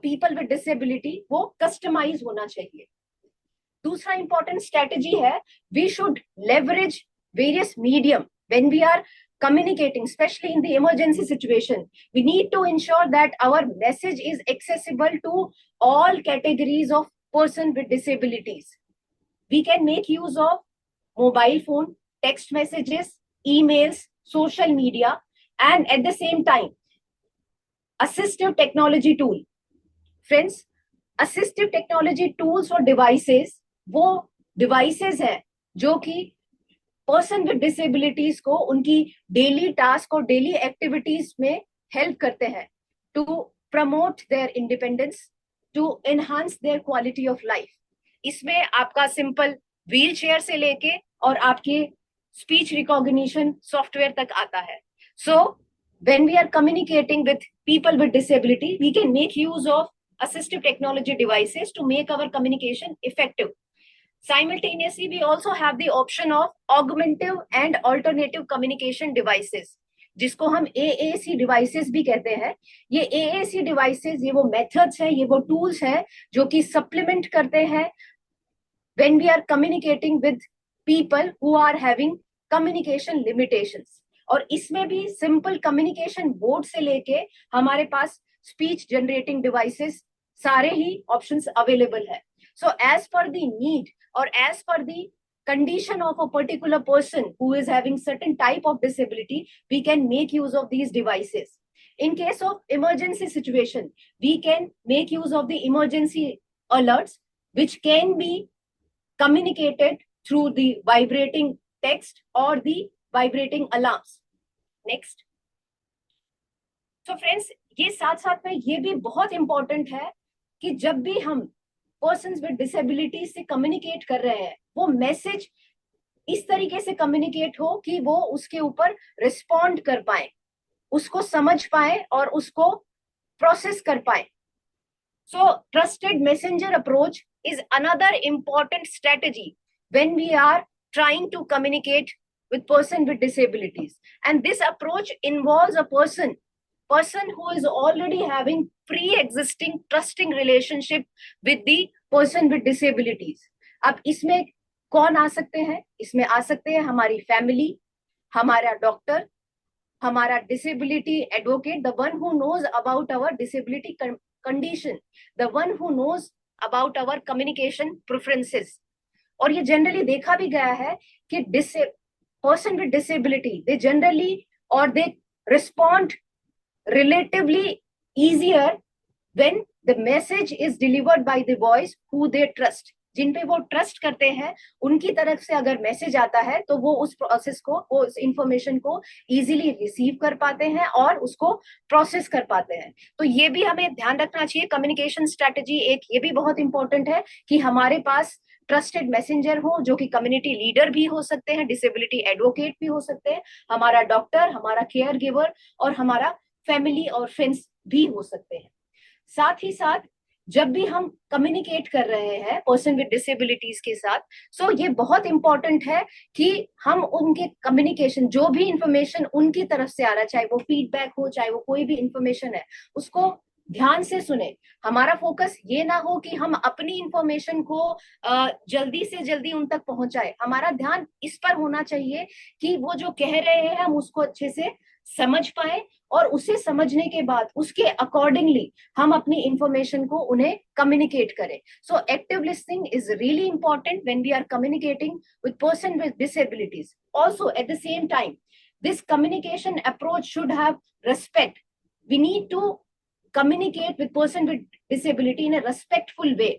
people with disability वो कस्टमाइज होना चाहिए. दूसरा इंपॉर्टेंट स्ट्रेटेजी है, we should leverage various medium when we are communicating, especially in the emergency situation. We need to ensure that our message is accessible to all categories of person with disabilities. We can make use of mobile phone, text messages, emails, social media, and at the same time assistive technology tool. Friends, assistive technology tools और devices वो devices हैं जो कि person with disabilities को उनकी daily task और daily activities में help करते हैं to promote their independence, to enhance their quality of life. इसमें आपका सिंपल व्हील चेयर से लेके और आपके स्पीच रिकॉग्निशन सॉफ्टवेयर तक आता है. So when we are communicating with people with disability, we can make use of assistive technology devices to make our communication effective. Simultaneously, we also have the option of augmentative and alternative communication devices, जिसको हम AAC devices भी कहते हैं. ये AAC devices, ये वो methods हैं, ये वो tools हैं जो कि supplement करते हैं when we are communicating with people who are having communication limitations. और इसमें भी simple communication board से लेके हमारे पास speech generating devices सारे ही options available है. So as per the need or as per the condition of a particular person who is having certain type of disability, we can make use of these devices. In case of emergency situation, we can make use of the emergency alerts, which can be communicated through the vibrating text or the vibrating alarms. Next. So friends, ये साथ साथ में ये भी बहुत important है कि जब भी हम पर्सन्स विद डिसेबिलिटी से कम्युनिकेट कर रहे हैं, वो मैसेज इस तरीके से कम्युनिकेट हो कि वो उसके ऊपर रिस्पॉन्ड कर पाए, उसको समझ पाए और उसको प्रोसेस कर पाए. So trusted messenger approach is another important strategy when we are trying to communicate with person with disabilities. And this approach involves a person who is already having pre-existing trusting relationship with the person with disabilities. अब इसमें कौन आ सकते हैं? इसमें आ सकते हैं हमारी family, हमारा डॉक्टर, हमारा disability advocate, the one who knows about our disability condition, the one who knows about our communication preferences. और ये जनरली देखा भी गया है कि person with disability they generally और they respond relatively easier when the message is delivered by the voice who they trust. जिन पे वो ट्रस्ट करते हैं उनकी तरफ से अगर मैसेज आता है तो वो उस प्रोसेस को, वो उस इंफॉर्मेशन को इजीली रिसीव कर पाते हैं और उसको प्रोसेस कर पाते हैं. तो ये भी हमें ध्यान रखना चाहिए. कम्युनिकेशन स्ट्रेटजी एक ये भी बहुत इंपॉर्टेंट है कि हमारे पास ट्रस्टेड मैसेंजर हो, जो कि कम्युनिटी लीडर भी हो सकते हैं, डिसेबिलिटी एडवोकेट भी हो सकते हैं, हमारा डॉक्टर, हमारा केयर गिवर और हमारा फैमिली और फ्रेंड्स भी हो सकते हैं. साथ ही साथ जब भी हम कम्युनिकेट कर रहे हैं पर्सन विद डिसेबिलिटीज के साथ, सो ये बहुत इंपॉर्टेंट है कि हम उनके कम्युनिकेशन, जो भी इंफॉर्मेशन उनकी तरफ से आ रहा है, चाहे वो फीडबैक हो, चाहे वो कोई भी इंफॉर्मेशन है, उसको ध्यान से सुने. हमारा फोकस ये ना हो कि हम अपनी इंफॉर्मेशन को जल्दी से जल्दी उन तक पहुंचाए. हमारा ध्यान इस पर होना चाहिए कि वो जो कह रहे हैं हम उसको अच्छे से समझ पाए और उसे समझने के बाद उसके अकॉर्डिंगली हम अपनी इंफॉर्मेशन को उन्हें कम्युनिकेट करें. So active listening is really important when we are communicating with person with disabilities. Also at the same time this communication approach should have respect. We need to communicate with person with disability in a respectful way.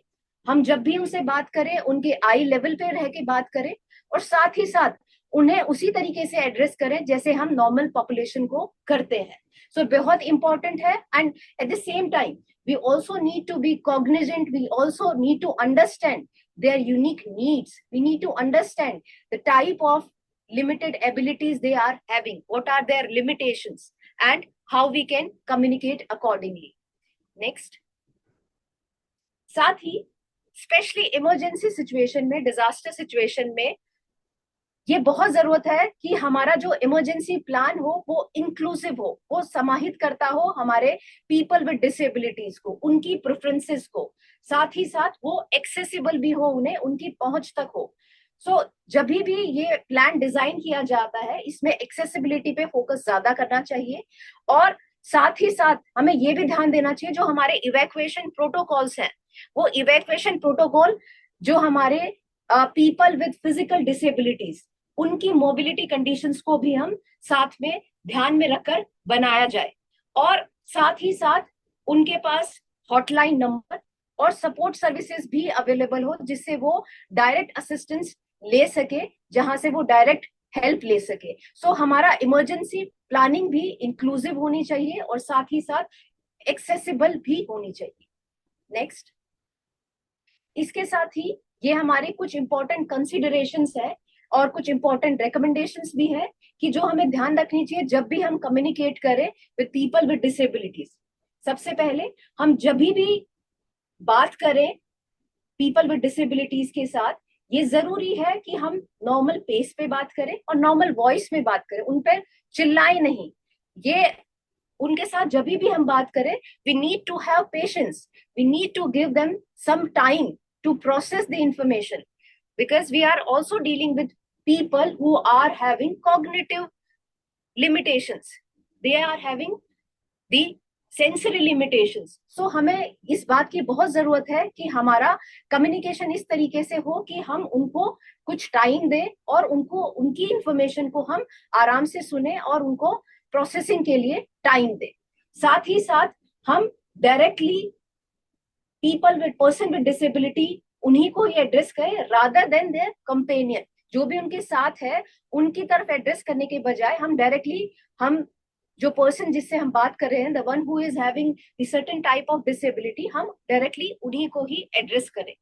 हम जब भी उनसे बात करें उनके आई level पे रह के बात करें और साथ ही साथ उन्हें उसी तरीके से एड्रेस करें जैसे हम नॉर्मल पॉपुलेशन को करते हैं. सो बहुत इंपॉर्टेंट है. And at the same time we also need to be cognizant. We also need to understand their unique needs. We need to understand the type of limited abilities they are having, what are their limitations, and how we can communicate accordingly. Next, साथ ही specially emergency situation में, disaster situation में ये बहुत जरूरत है कि हमारा जो इमरजेंसी प्लान हो वो इंक्लूसिव हो, वो समाहित करता हो हमारे पीपल विद डिसेबिलिटीज को, उनकी प्रेफरेंसेस को, साथ ही साथ वो एक्सेसिबल भी हो, उन्हें उनकी पहुंच तक हो. सो जब भी ये प्लान डिजाइन किया जाता है इसमें एक्सेसिबिलिटी पे फोकस ज्यादा करना चाहिए. और साथ ही साथ हमें ये भी ध्यान देना चाहिए जो हमारे इवैक्यूएशन प्रोटोकॉल्स हैं, वो इवैक्यूएशन प्रोटोकॉल जो हमारे पीपल विद फिजिकल डिसेबिलिटीज, उनकी मोबिलिटी कंडीशंस को भी हम साथ में ध्यान में रखकर बनाया जाए. और साथ ही साथ उनके पास हॉटलाइन नंबर और सपोर्ट सर्विसेज भी अवेलेबल हो जिससे वो डायरेक्ट असिस्टेंस ले सके, जहां से वो डायरेक्ट हेल्प ले सके. सो हमारा इमरजेंसी प्लानिंग भी इंक्लूसिव होनी चाहिए और साथ ही साथ एक्सेसिबल भी होनी चाहिए. नेक्स्ट, इसके साथ ही ये हमारे कुछ इंपॉर्टेंट कंसिडरेशंस है और कुछ इंपॉर्टेंट रिकमेंडेशंस भी है कि जो हमें ध्यान रखनी चाहिए जब भी हम कम्युनिकेट करें विद पीपल विद डिसेबिलिटीज. सबसे पहले हम जब भी बात करें पीपल विद डिसेबिलिटीज के साथ, ये जरूरी है कि हम नॉर्मल पेस पे बात करें और नॉर्मल वॉइस में बात करें, उन पर चिल्लाएं नहीं. ये उनके साथ जब भी हम बात करें, we need to have patience, we need to give them some time to process the information, because we are also dealing with people who are having cognitive limitations, they are having the sensory limitations. So हमें इस बात की बहुत जरूरत है कि हमारा communication इस तरीके से हो कि हम उनको कुछ टाइम दें और उनको, उनकी इंफॉर्मेशन को हम आराम से सुने और उनको प्रोसेसिंग के लिए टाइम दें. साथ ही साथ हम directly people with person with disability उन्हीं को ये एड्रेस करें रादर देन देयर कंपेनियन. जो भी उनके साथ है उनकी तरफ एड्रेस करने के बजाय हम डायरेक्टली, हम जो पर्सन जिससे हम बात कर रहे हैं, the one who is having the certain type of disability, हम डायरेक्टली उन्हीं को ही एड्रेस करें.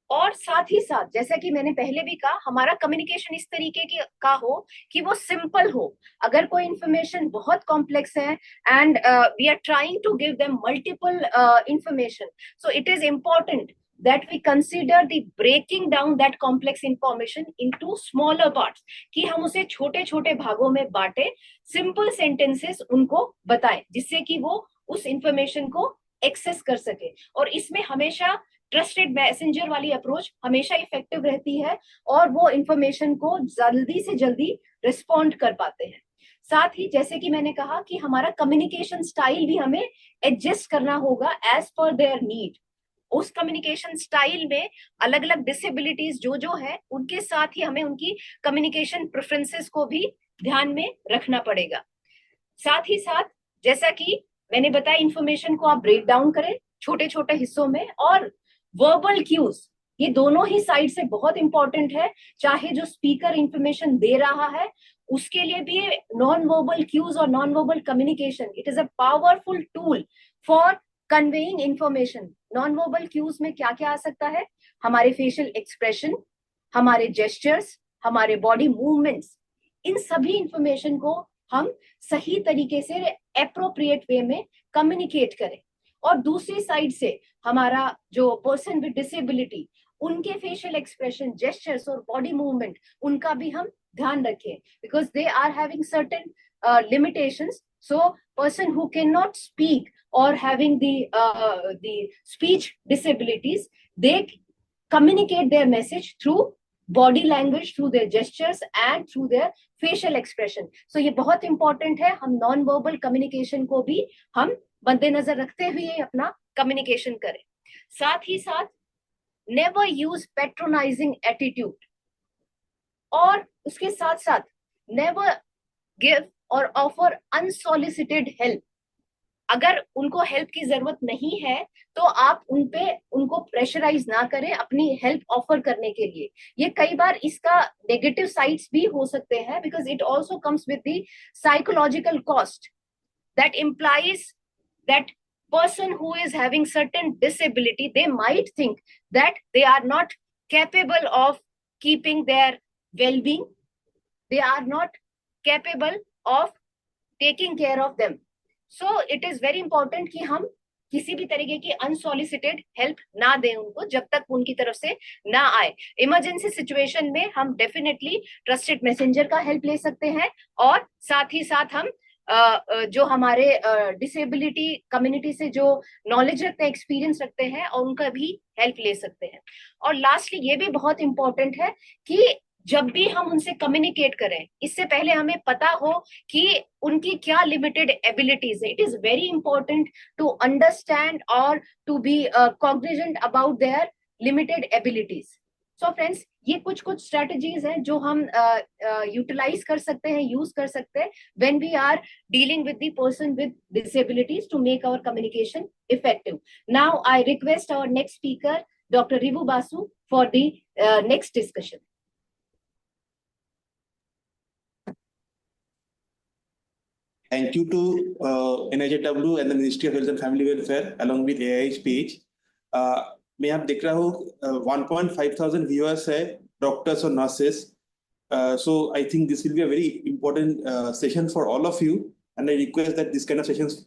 और साथ ही साथ जैसा कि मैंने पहले भी कहा, हमारा कम्युनिकेशन इस तरीके का हो कि वो सिंपल हो. अगर कोई इंफॉर्मेशन बहुत कॉम्प्लेक्स है and we are trying to give them multiple information, so it is important that we consider the breaking down that complex information into smaller parts, कि हम उसे छोटे छोटे भागों में बांटे, सिंपल सेंटेंसेस उनको बताएं जिससे कि वो उस इंफॉर्मेशन को एक्सेस कर सके। और इसमें हमेशा ट्रस्टेड मैसेंजर वाली अप्रोच हमेशा इफेक्टिव रहती है और वो इंफॉर्मेशन को जल्दी से जल्दी रिस्पॉन्ड कर पाते हैं। साथ ही जैसे कि मैंने कहा कि हमारा कम्युनिकेशन स्टाइल भी हमें एडजस्ट करना होगा एज पर देयर नीड। उस कम्युनिकेशन स्टाइल में अलग अलग डिसेबिलिटीज जो है उनके साथ ही हमें उनकी कम्युनिकेशन प्रेफरेंसेस को भी ध्यान में रखना पड़ेगा। साथ ही साथ जैसा कि मैंने बताया, इंफॉर्मेशन को आप ब्रेक डाउन करें छोटे छोटे हिस्सों में, और वर्बल क्यूज ये दोनों ही साइड से बहुत इंपॉर्टेंट है। चाहे जो स्पीकर इंफॉर्मेशन दे रहा है उसके लिए भी नॉन वर्बल क्यूज और non verbal communication, it is a powerful tool for conveying information. Non verbal cues में क्या क्या आ सकता है? हमारे फेशियल एक्सप्रेशन, हमारे जेस्चर्स, हमारे बॉडी मूवमेंट्स, इन सभी इंफॉर्मेशन को हम सही तरीके से एप्रोप्रिएट वे में कम्युनिकेट करें। और दूसरी साइड से हमारा जो पर्सन विद डिसेबिलिटी, उनके फेशियल एक्सप्रेशन, जेस्चर्स और बॉडी मूवमेंट, उनका भी हम ध्यान रखें, because they are having certain limitations. So person who cannot speak or having the speech disabilities, they communicate their message through body language, through their gestures and through their facial expression. So ये बहुत important है, हम non verbal communication को भी हम मद्देनजर रखते हुए अपना communication करें। साथ ही साथ never use patronizing attitude, और उसके साथ साथ never give और ऑफर अनसॉलिसिटेड हेल्प। अगर उनको हेल्प की जरूरत नहीं है तो आप उनको प्रेशराइज ना करें अपनी हेल्प ऑफर करने के लिए। ये कई बार इसका नेगेटिव साइड्स भी हो सकते हैं, because it also comes with the psychological cost that implies that person who is having certain disability, they might think that they are not capable of keeping their well-being, they are not capable of taking care of them. So it is very important कि हम किसी भी तरीके की unsolicited help ना दें उनको जब तक उनकी तरफ से ना आए। इमरजेंसी सिचुएशन में हम डेफिनेटली ट्रस्टेड मैसेंजर का हेल्प ले सकते हैं, और साथ ही साथ हम जो हमारे डिसेबिलिटी कम्युनिटी से जो नॉलेज रखते हैं, एक्सपीरियंस रखते हैं, और उनका भी हेल्प ले सकते हैं। और लास्टली ये भी बहुत इंपॉर्टेंट है कि जब भी हम उनसे कम्युनिकेट करें, इससे पहले हमें पता हो कि उनकी क्या लिमिटेड एबिलिटीज है। It is very important to understand और to be cognizant about their limited abilities. So friends, ये कुछ स्ट्रेटजीज हैं जो हम यूटिलाइज कर सकते हैं, यूज कर सकते हैं when we are dealing with the person with disabilities to make our communication effective. Now I request our next speaker doctor Rivu Basu for the next discussion. Thank you to NIJW and the Ministry of Health and Family Welfare along with AIH page. मैं आप देख रहा हूँ 1,500 viewers है, doctors और nurses. So I think this will be a very important session for all of you, and I request that this kind of sessions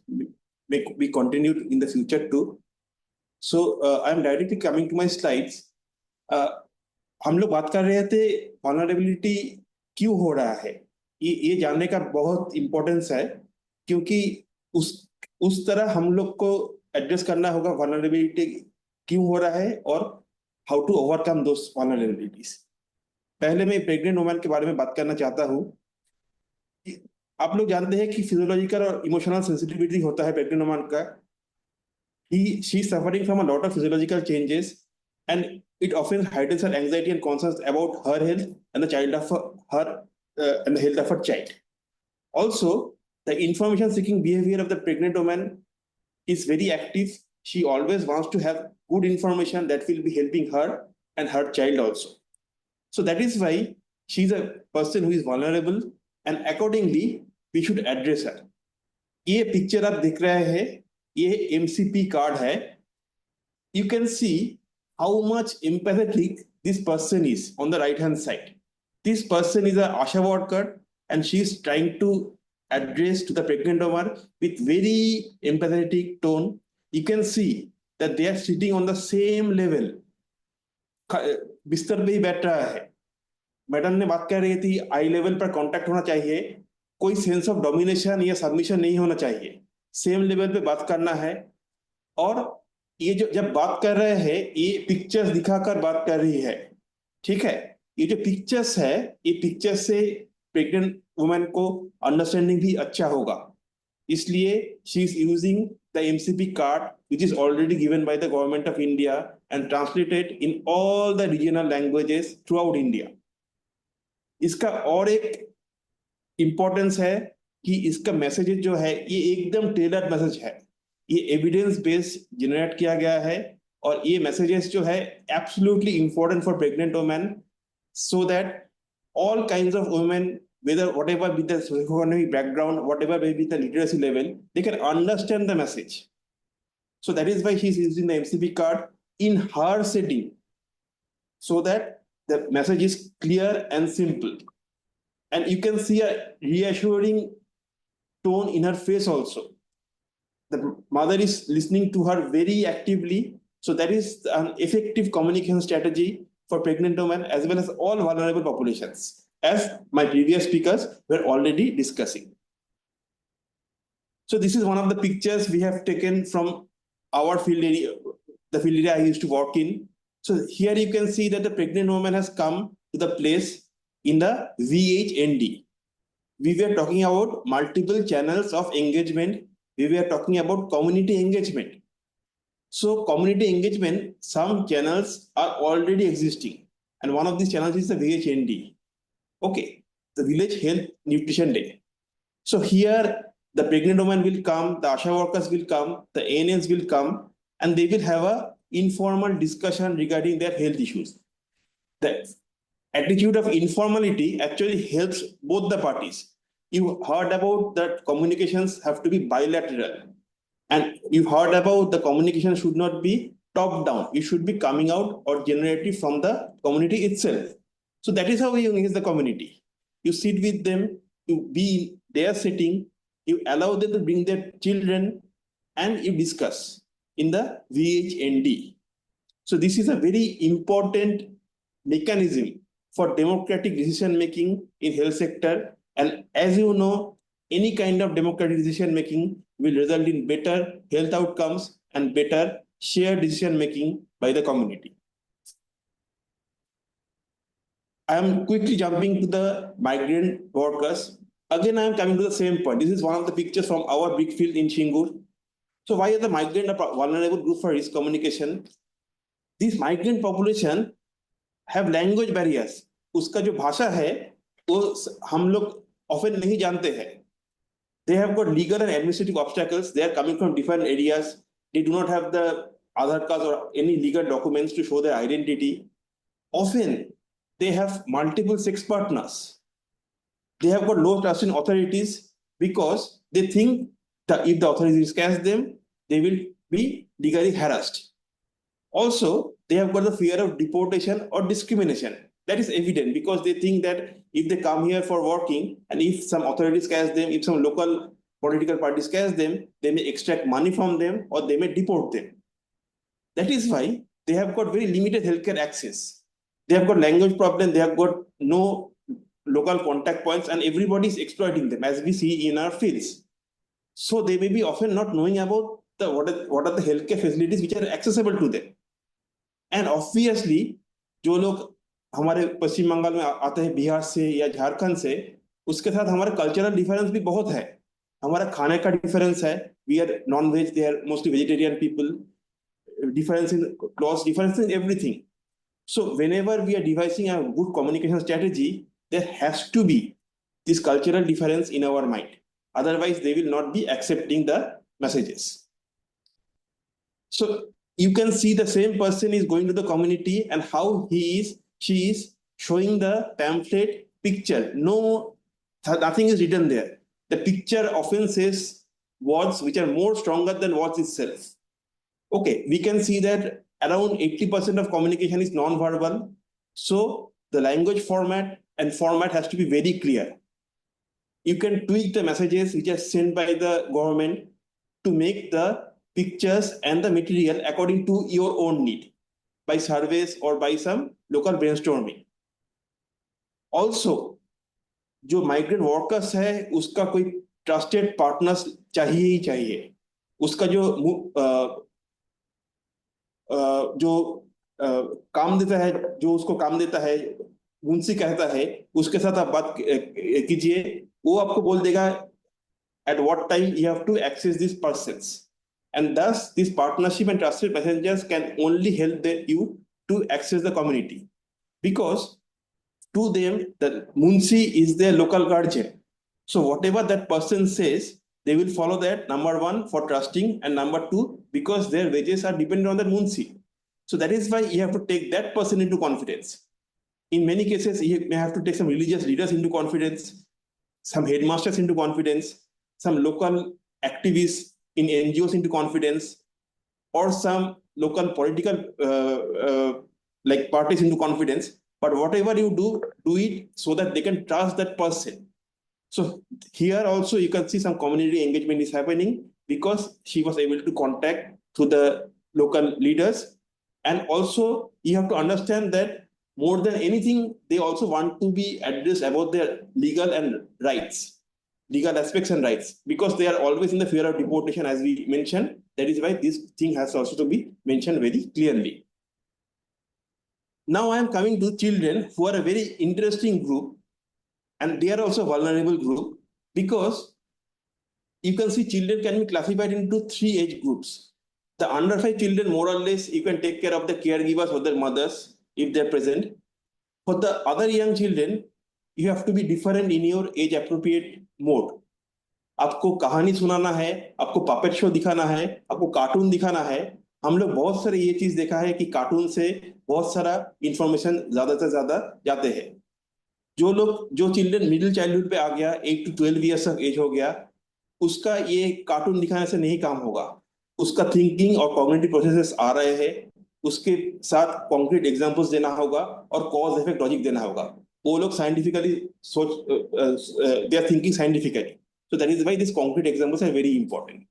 may be continued in the future too. So I am directly coming to my slides. हम लोग बात कर रहे थे vulnerability क्यों हो रहा है, ये जानने का बहुत इम्पोर्टेंस है, क्योंकि उस तरह हम लोग को एड्रेस करना होगा वल्नरेबिलिटी क्यों हो रहा है और how to overcome those vulnerabilities. पहले मैं प्रेग्नेंट वुमन के बारे में बात करना चाहता हूँ। आप लोग जानते हैं कि फिजियोलॉजिकल और इमोशनल सेंसिटिविटी होता है प्रेग्नेंट वुमन का। She is suffering from a lot of physiological changes and it often hides her anxiety and concerns about her health and the child of her and the health of her child. Also, the information seeking behavior of the pregnant woman is very active. She always wants to have good information that will be helping her and her child also. So that is why she is a person who is vulnerable, and accordingly we should address her. ये picture आप देख रहे हैं, ये MCP card है। You can see how much empathetic this person is on the right hand side. This person is a ASHA worker and she is trying to address to the pregnant woman with very empathetic tone. You can see that they are sitting on the same level. बिस्तर पे ही बैठ रहा है. Madam ने बात कर रही थी आई लेवल पर कांटेक्ट होना चाहिए, कोई सेंस ऑफ डोमिनेशन या सबमिशन नहीं होना चाहिए, सेम लेवल पे बात करना है. और ये जो जब बात कर रहे हैं ये पिक्चर्स दिखाकर बात कर रही है, ठीक है. ये जो पिक्चर्स है ये पिक्चर्स से प्रेग्नेंट वुमेन को अंडरस्टैंडिंग भी अच्छा होगा, इसलिए she is using the MCP card which is already given by the government of India and translated in all the regional languages throughout India. इसका और एक इंपॉर्टेंस है कि इसका मैसेज जो है ये एकदम टेलर्ड मैसेज है, ये एविडेंस बेस्ड जनरेट किया गया है और ये मैसेजेस जो है absolutely important for pregnant women so that all kinds of women, whatever be the socioeconomic background, whatever may be the literacy level, they can understand the message. So that is why she is using the MCP card in her setting, so that the message is clear and simple. And you can see a reassuring tone in her face also. The mother is listening to her very actively. So that is an effective communication strategy for pregnant women as well as all vulnerable populations, as my previous speakers were already discussing. So this is one of the pictures we have taken from our field area, the field area I used to work in. So here you can see that the pregnant woman has come to the place in the VHND. We were talking about multiple channels of engagement. We were talking about community engagement. So community engagement, some channels are already existing. And one of these channels is the VHND. Okay, the Village Health Nutrition Day. So here the pregnant woman will come, the ASHA workers will come, the ANNs will come, and they will have a informal discussion regarding their health issues. The attitude of informality actually helps both the parties. You heard about that communications have to be bilateral. And you heard about the communication should not be top down. It should be coming out or generated from the community itself. So that is how you engage the community. You sit with them, you be in their setting, you allow them to bring their children, and you discuss in the VHND. So this is a very important mechanism for democratic decision making in health sector. And as you know, any kind of democratic decision making will result in better health outcomes and better shared decision making by the community. I am quickly jumping to the migrant workers. Again, I am coming to the same point. This is one of the pictures from our big field in Shingur. So why are the migrant a vulnerable group for risk communication? These migrant population have language barriers. उसका जो भाषा है वो हम लोग often नहीं जानते हैं. They have got legal and administrative obstacles. They are coming from different areas. They do not have the Aadhaar cards or any legal documents to show their identity. Often, they have multiple sex partners. They have got low trust in authorities because they think that if the authorities catch them, they will be legally harassed. Also, they have got the fear of deportation or discrimination. That is evident because they think that if they come here for working and if some authorities catch them, if some local political parties catch them, they may extract money from them or they may deport them. That is why they have got very limited healthcare access. They have got language problem, they have got no local contact points, and everybody is exploiting them as we see in our fields. So they may be often not knowing about what are the healthcare facilities which are accessible to them. And obviously, जो लोग हमारे पश्चिम बंगाल में आते हैं बिहार से या झारखंड से, उसके साथ हमारा कल्चरल डिफरेंस भी बहुत है. हमारा खाने का डिफरेंस है. We are non-veg, they are mostly vegetarian people. Difference in clothes, difference in everything. So whenever we are devising a good communication strategy, there has to be this cultural difference in our mind. Otherwise, they will not be accepting the messages. So you can see the same person is going to the community and how she is showing the pamphlet picture. Nothing is written there. The picture often says words which are more stronger than words itself. Okay, we can see that around 80% of communication is non-verbal. So the language format has to be very clear. You can tweak the messages which are sent by the government to make the pictures and the material according to your own need by surveys or by some local brainstorming. Also, जो migrant workers है उसका कोई trusted partners चाहिए ही चाहिए. उसका जो काम देता है, जो उसको काम देता है, मुंशी कहता है, उसके साथ आप बात कीजिए, वो आपको बोल देगा at what time you have to access these persons. And thus, this partnership and trusted messengers can only help you to access the community. Because to them, the Munshi is their local guardian. So whatever that person says, they will follow that, number one, for trusting, and number two, because their wages are dependent on that Munshi. So that is why you have to take that person into confidence. In many cases, you may have to take some religious leaders into confidence, some headmasters into confidence, some local activists in NGOs into confidence, or some local political like parties into confidence. But whatever you do it so that they can trust that person. So here also you can see some community engagement is happening because she was able to contact to the local leaders. And also you have to understand that more than anything, they also want to be addressed about their legal and rights, legal aspects and rights, because they are always in the fear of deportation, as we mentioned. That is why this thing has also to be mentioned very clearly. Now I am coming to children, who are a very interesting group, and they are also a vulnerable group, because you can see children can be classified into 3 age groups. The under 5 children, more or less, you can take care of the caregivers or their mothers if they're present. For the other young children, you have to be different in your age appropriate mode. आपको कहानी सुनाना है, आपको puppet show दिखाना है, आपको cartoon दिखाना है. हम लोग बहुत सारे ये चीज देखा है कि कार्टून से बहुत सारा इंफॉर्मेशन ज्यादा से ज्यादा जाते हैं. जो चिल्ड्रन मिडिल चाइल्डहुड पे आ गया, 8 to 12 ईयर्स तक एज हो गया, उसका ये कार्टून दिखाने से नहीं काम होगा. उसका थिंकिंग और कॉग्निटिव प्रोसेसेस आ रहे हैं, उसके साथ कॉन्क्रीट एग्जांपल्स देना होगा और कॉज इफेक्ट लॉजिक देना होगा. वो लोग scientifically they are thinking scientifically. So that is why these concrete examples are very important.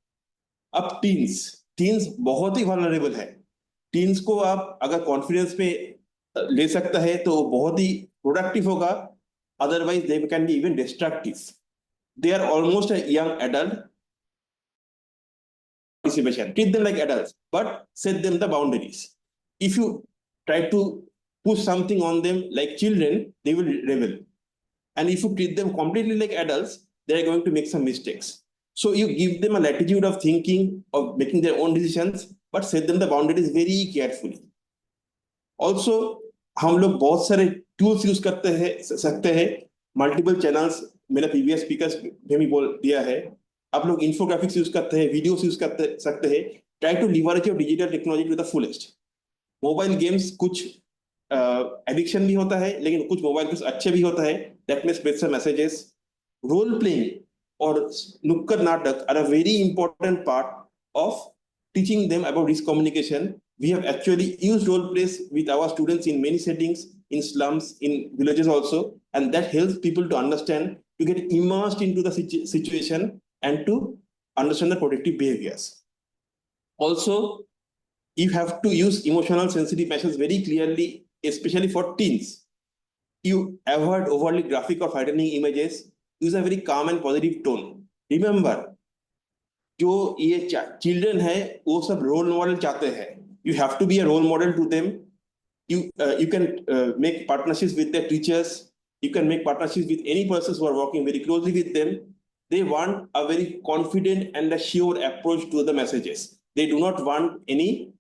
अब टीन्स बहुत ही वल्नरेबल है. टीन्स को आप अगर कॉन्फिडेंस पे ले सकता है तो बहुत ही प्रोडक्टिव होगा. Otherwise they can be even destructive. They are almost a young adult. Participation. Treat them like adults, but set them the boundaries. If you try to push something on them like children, they will rebel. And if you treat them completely like adults, they are going to make some mistakes. So you give them a latitude of thinking, of making their own decisions, but set them the boundaries very carefully. Also, हम लोग बहुत सारे tools use सकते हैं. Multiple channels, मेरा previous speakers ने भी बोल दिया है. आप लोग infographics use करते हैं, videos use सकते हैं. Try to leverage your digital technology to the fullest. Mobile games कुछ addiction भी होता है, लेकिन कुछ mobile games अच्छे भी होता है. That may spread some messages. Role playing or nukkad natak are a very important part of teaching them about risk communication. We have actually used role plays with our students in many settings, in slums, in villages also, and that helps people to understand, to get immersed into the situation and to understand the protective behaviors. Also, you have to use emotional sensitive messages very clearly, especially for teens. You avoid overly graphic or frightening images. Use a very calm and positive tone. Remember, जो ये children है, वो सब role model चाहते हैं. You have to be a role model to them. You can make partnerships with their teachers. You can make partnerships with any persons who are working very closely with them. They want a very confident and a sure approach to the messages. They do not want any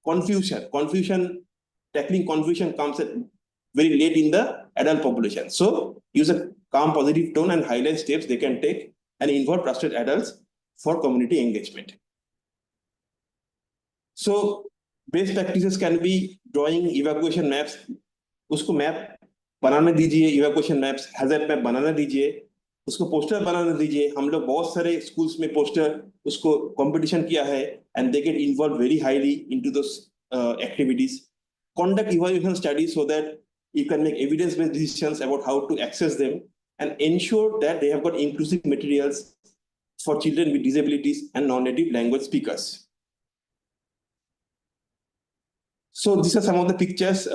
confusion. Tackling confusion comes at very late in the adult population. So use a calm, positive tone and highlight steps they can take and involve trusted adults for community engagement. So best practices can be drawing evacuation maps. उसको map बनाने दीजिए, evacuation maps, hazard map बनाने दीजिए, उसको poster बनाने दीजिए. हम लोग बहुत सारे schools में पोस्टर उसको competition किया है, and they get involved very highly into those activities. Conduct evaluation studies so that you can make evidence-based decisions about how to access them, and ensure that they have got inclusive materials for children with disabilities and non-native language speakers. So these are some of the pictures.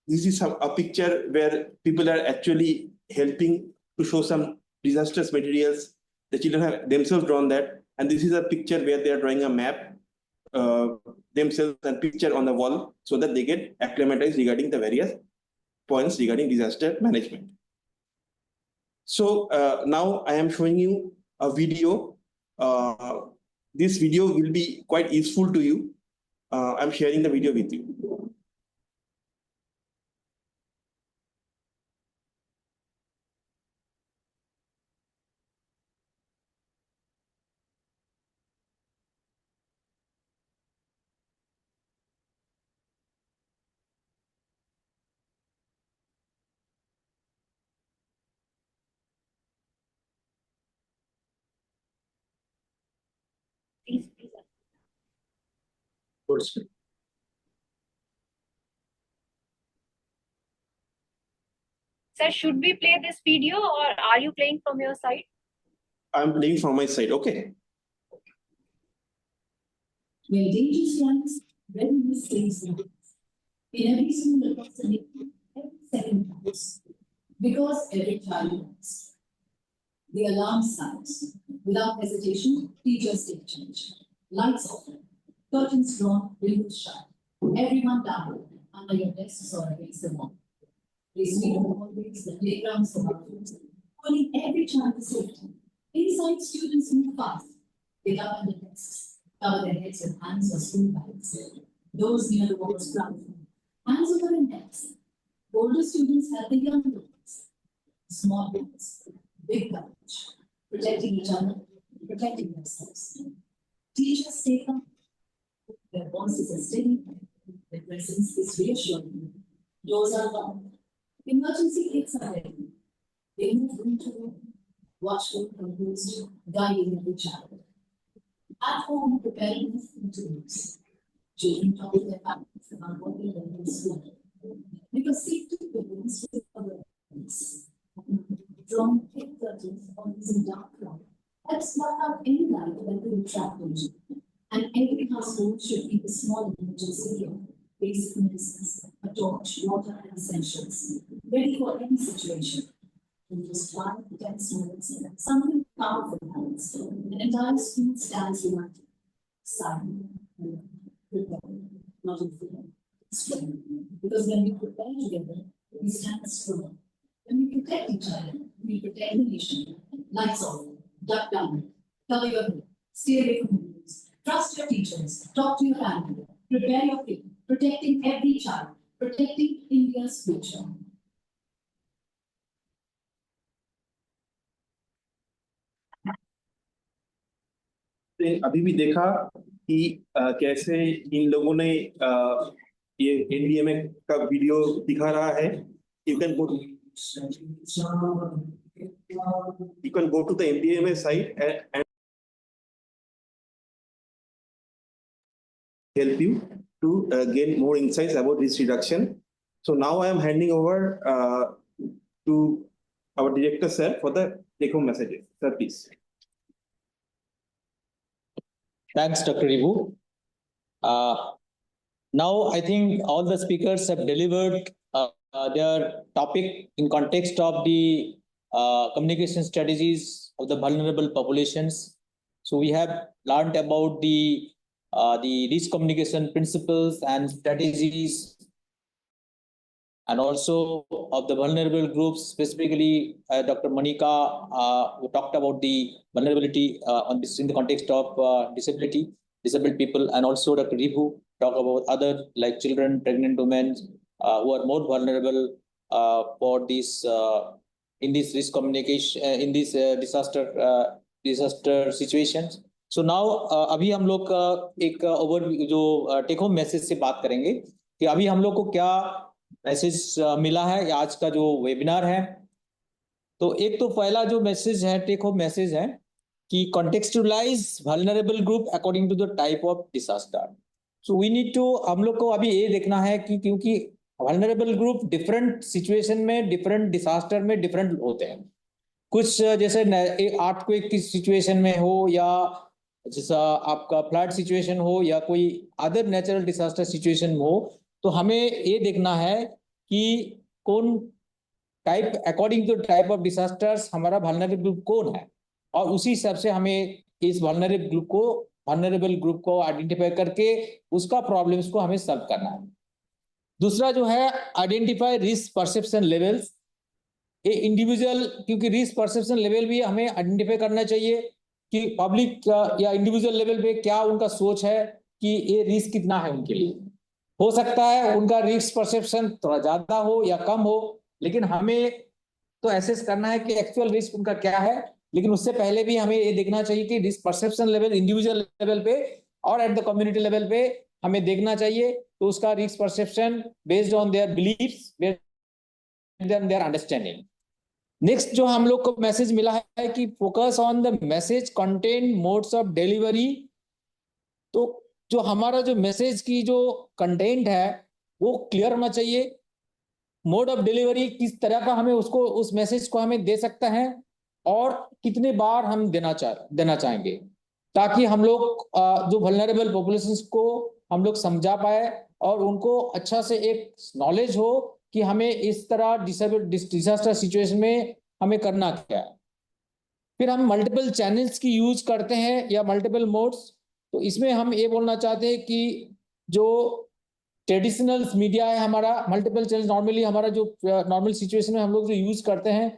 This is a picture where people are actually helping to show some disastrous materials. The children have themselves drawn that, and this is a picture where they are drawing a map themselves and picture on the wall so that they get acclimatized regarding the various points regarding disaster management. So now I am showing you a video. This video will be quite useful to you. I'm sharing the video with you. Please, please. Sir, should we play this video or are you playing from your side? I'm playing from my side. Okay. Where danger strikes, readiness stays light. In every school across the nation, every second counts. Because every child wants. The alarm sounds. Without hesitation, teachers take charge. Lights off, curtains drawn, windows shut. Everyone down under your desks or against the wall. They sweep the hallways, the playgrounds, the bathrooms, pulling every child to safety. Inside, students move fast. They cover their desks, cover their heads with hands or school bags. Those near the walls crowd. Hands over their necks. Older students help the younger ones. Small ones, big courage, protecting each other, protecting themselves. Teachers stay calm. Their voices are steady. Their presence is reassuring. Doors are locked. Emergency kits are ready. They move room to room, watchful, composed, guiding every child. At home, preparing food to use. Children talk to their parents about what they learn in school. Because safety begins with awareness. Drawing thick curtains or using dark cloth helps block out any light that could attract danger. And every household should keep a small emergency kit, basic medicines, a torch, water, and essentials, ready for any situation. In just 5 to 10 minutes, something powerful happens. An entire school stands united, silent, prepared, not in fear, strong. Because when we prepare together, we stand strong. When we protect each other, we protect the nation. Lights off, duck down, cover your head, stay away from the news. Trust your teachers, talk to your family, prepare your kid, protecting every child, protecting India's future. अभी भी देखा कि कैसे इन लोगों ने ये NDMA का video दिखा रहा है. You can go to the NDMA site and help you to gain more insights about risk reduction. So now I am handing over to our director, sir, for the take-home messages. Sir, please. Thanks, Dr. Ribu. Now, I think all the speakers have delivered their topic in context of the communication strategies of the vulnerable populations. So we have learned about the risk communication principles and strategies, and also of the vulnerable groups. Specifically, Dr. Monica who talked about the vulnerability on this in the context of disabled people, and also Dr. Ribu talk about other like children, pregnant women who are more vulnerable for this in this risk communication in this disaster situations. So now अभी हम लोग एक overview जो take home message से बात करेंगे कि अभी हम लोग को क्या मैसेज मिला है आज का जो वेबिनार है. तो एक तो पहला जो मैसेज है टेक होम मैसेज है कि contextualise vulnerable group according to the type of disaster. So we need to हम लोग को अभी ये देखना है कि क्योंकि वल्नरेबल ग्रुप डिफरेंट सिचुएशन में डिफरेंट डिसास्टर में डिफरेंट होते हैं. कुछ जैसे अर्थक्वेक की सिचुएशन में हो या जैसा आपका फ्लड सिचुएशन हो या कोई अदर नेचुरल डिजास्टर सिचुएशन हो, तो हमें ये देखना है कि कौन type, according to type of disasters हमारा वल्नरेबल ग्रुप कौन है, और उसी हिसाब से हमें इस वल्नरेबल ग्रुप को आइडेंटिफाई करके उसका प्रॉब्लम्स को हमें सॉल्व करना है। दूसरा जो है आइडेंटिफाई रिस्क परसेप्शन लेवल्स। ये इंडिविजुअल, क्योंकि रिस्क परसेप्शन लेवल भी हमें आइडेंटिफाई करना चाहिए कि पब्लिक या इंडिविजुअल लेवल पे क्या उनका सोच है कि ये रिस्क कितना है उनके लिए। हो सकता है उनका रिस्क परसेप्शन थोड़ा ज्यादा हो या कम हो, लेकिन हमें तो एसेस करना है कि एक्चुअल रिस्क उनका क्या है। लेकिन उससे पहले भी हमें ये देखना चाहिए कि risk perception level individual level पे और एट द कम्युनिटी लेवल पे हमें देखना चाहिए, तो उसका risk perception based on their beliefs, based on their understanding. Next जो हम लोग को मैसेज मिला है कि focus on the message content modes of delivery. तो जो हमारा जो मैसेज की जो कंटेंट है वो क्लियर होना चाहिए। मोड ऑफ डिलीवरी किस तरह का हमें उसको, उस मैसेज को हमें दे सकते हैं और कितने बार हम देना चाहेंगे, ताकि हम लोग जो वल्नरेबल पॉपुलेशंस को हम लोग समझा पाए और उनको अच्छा से एक नॉलेज हो कि हमें इस तरह डिजास्टर सिचुएशन में हमें करना क्या है। फिर हम मल्टीपल चैनल्स की यूज करते हैं या मल्टीपल मोड्स, तो इसमें हम ये बोलना चाहते हैं कि जो ट्रेडिशनल मीडिया है हमारा, मल्टीपल चैनल नॉर्मली हमारा जो नॉर्मल सिचुएशन में हम लोग जो यूज करते हैं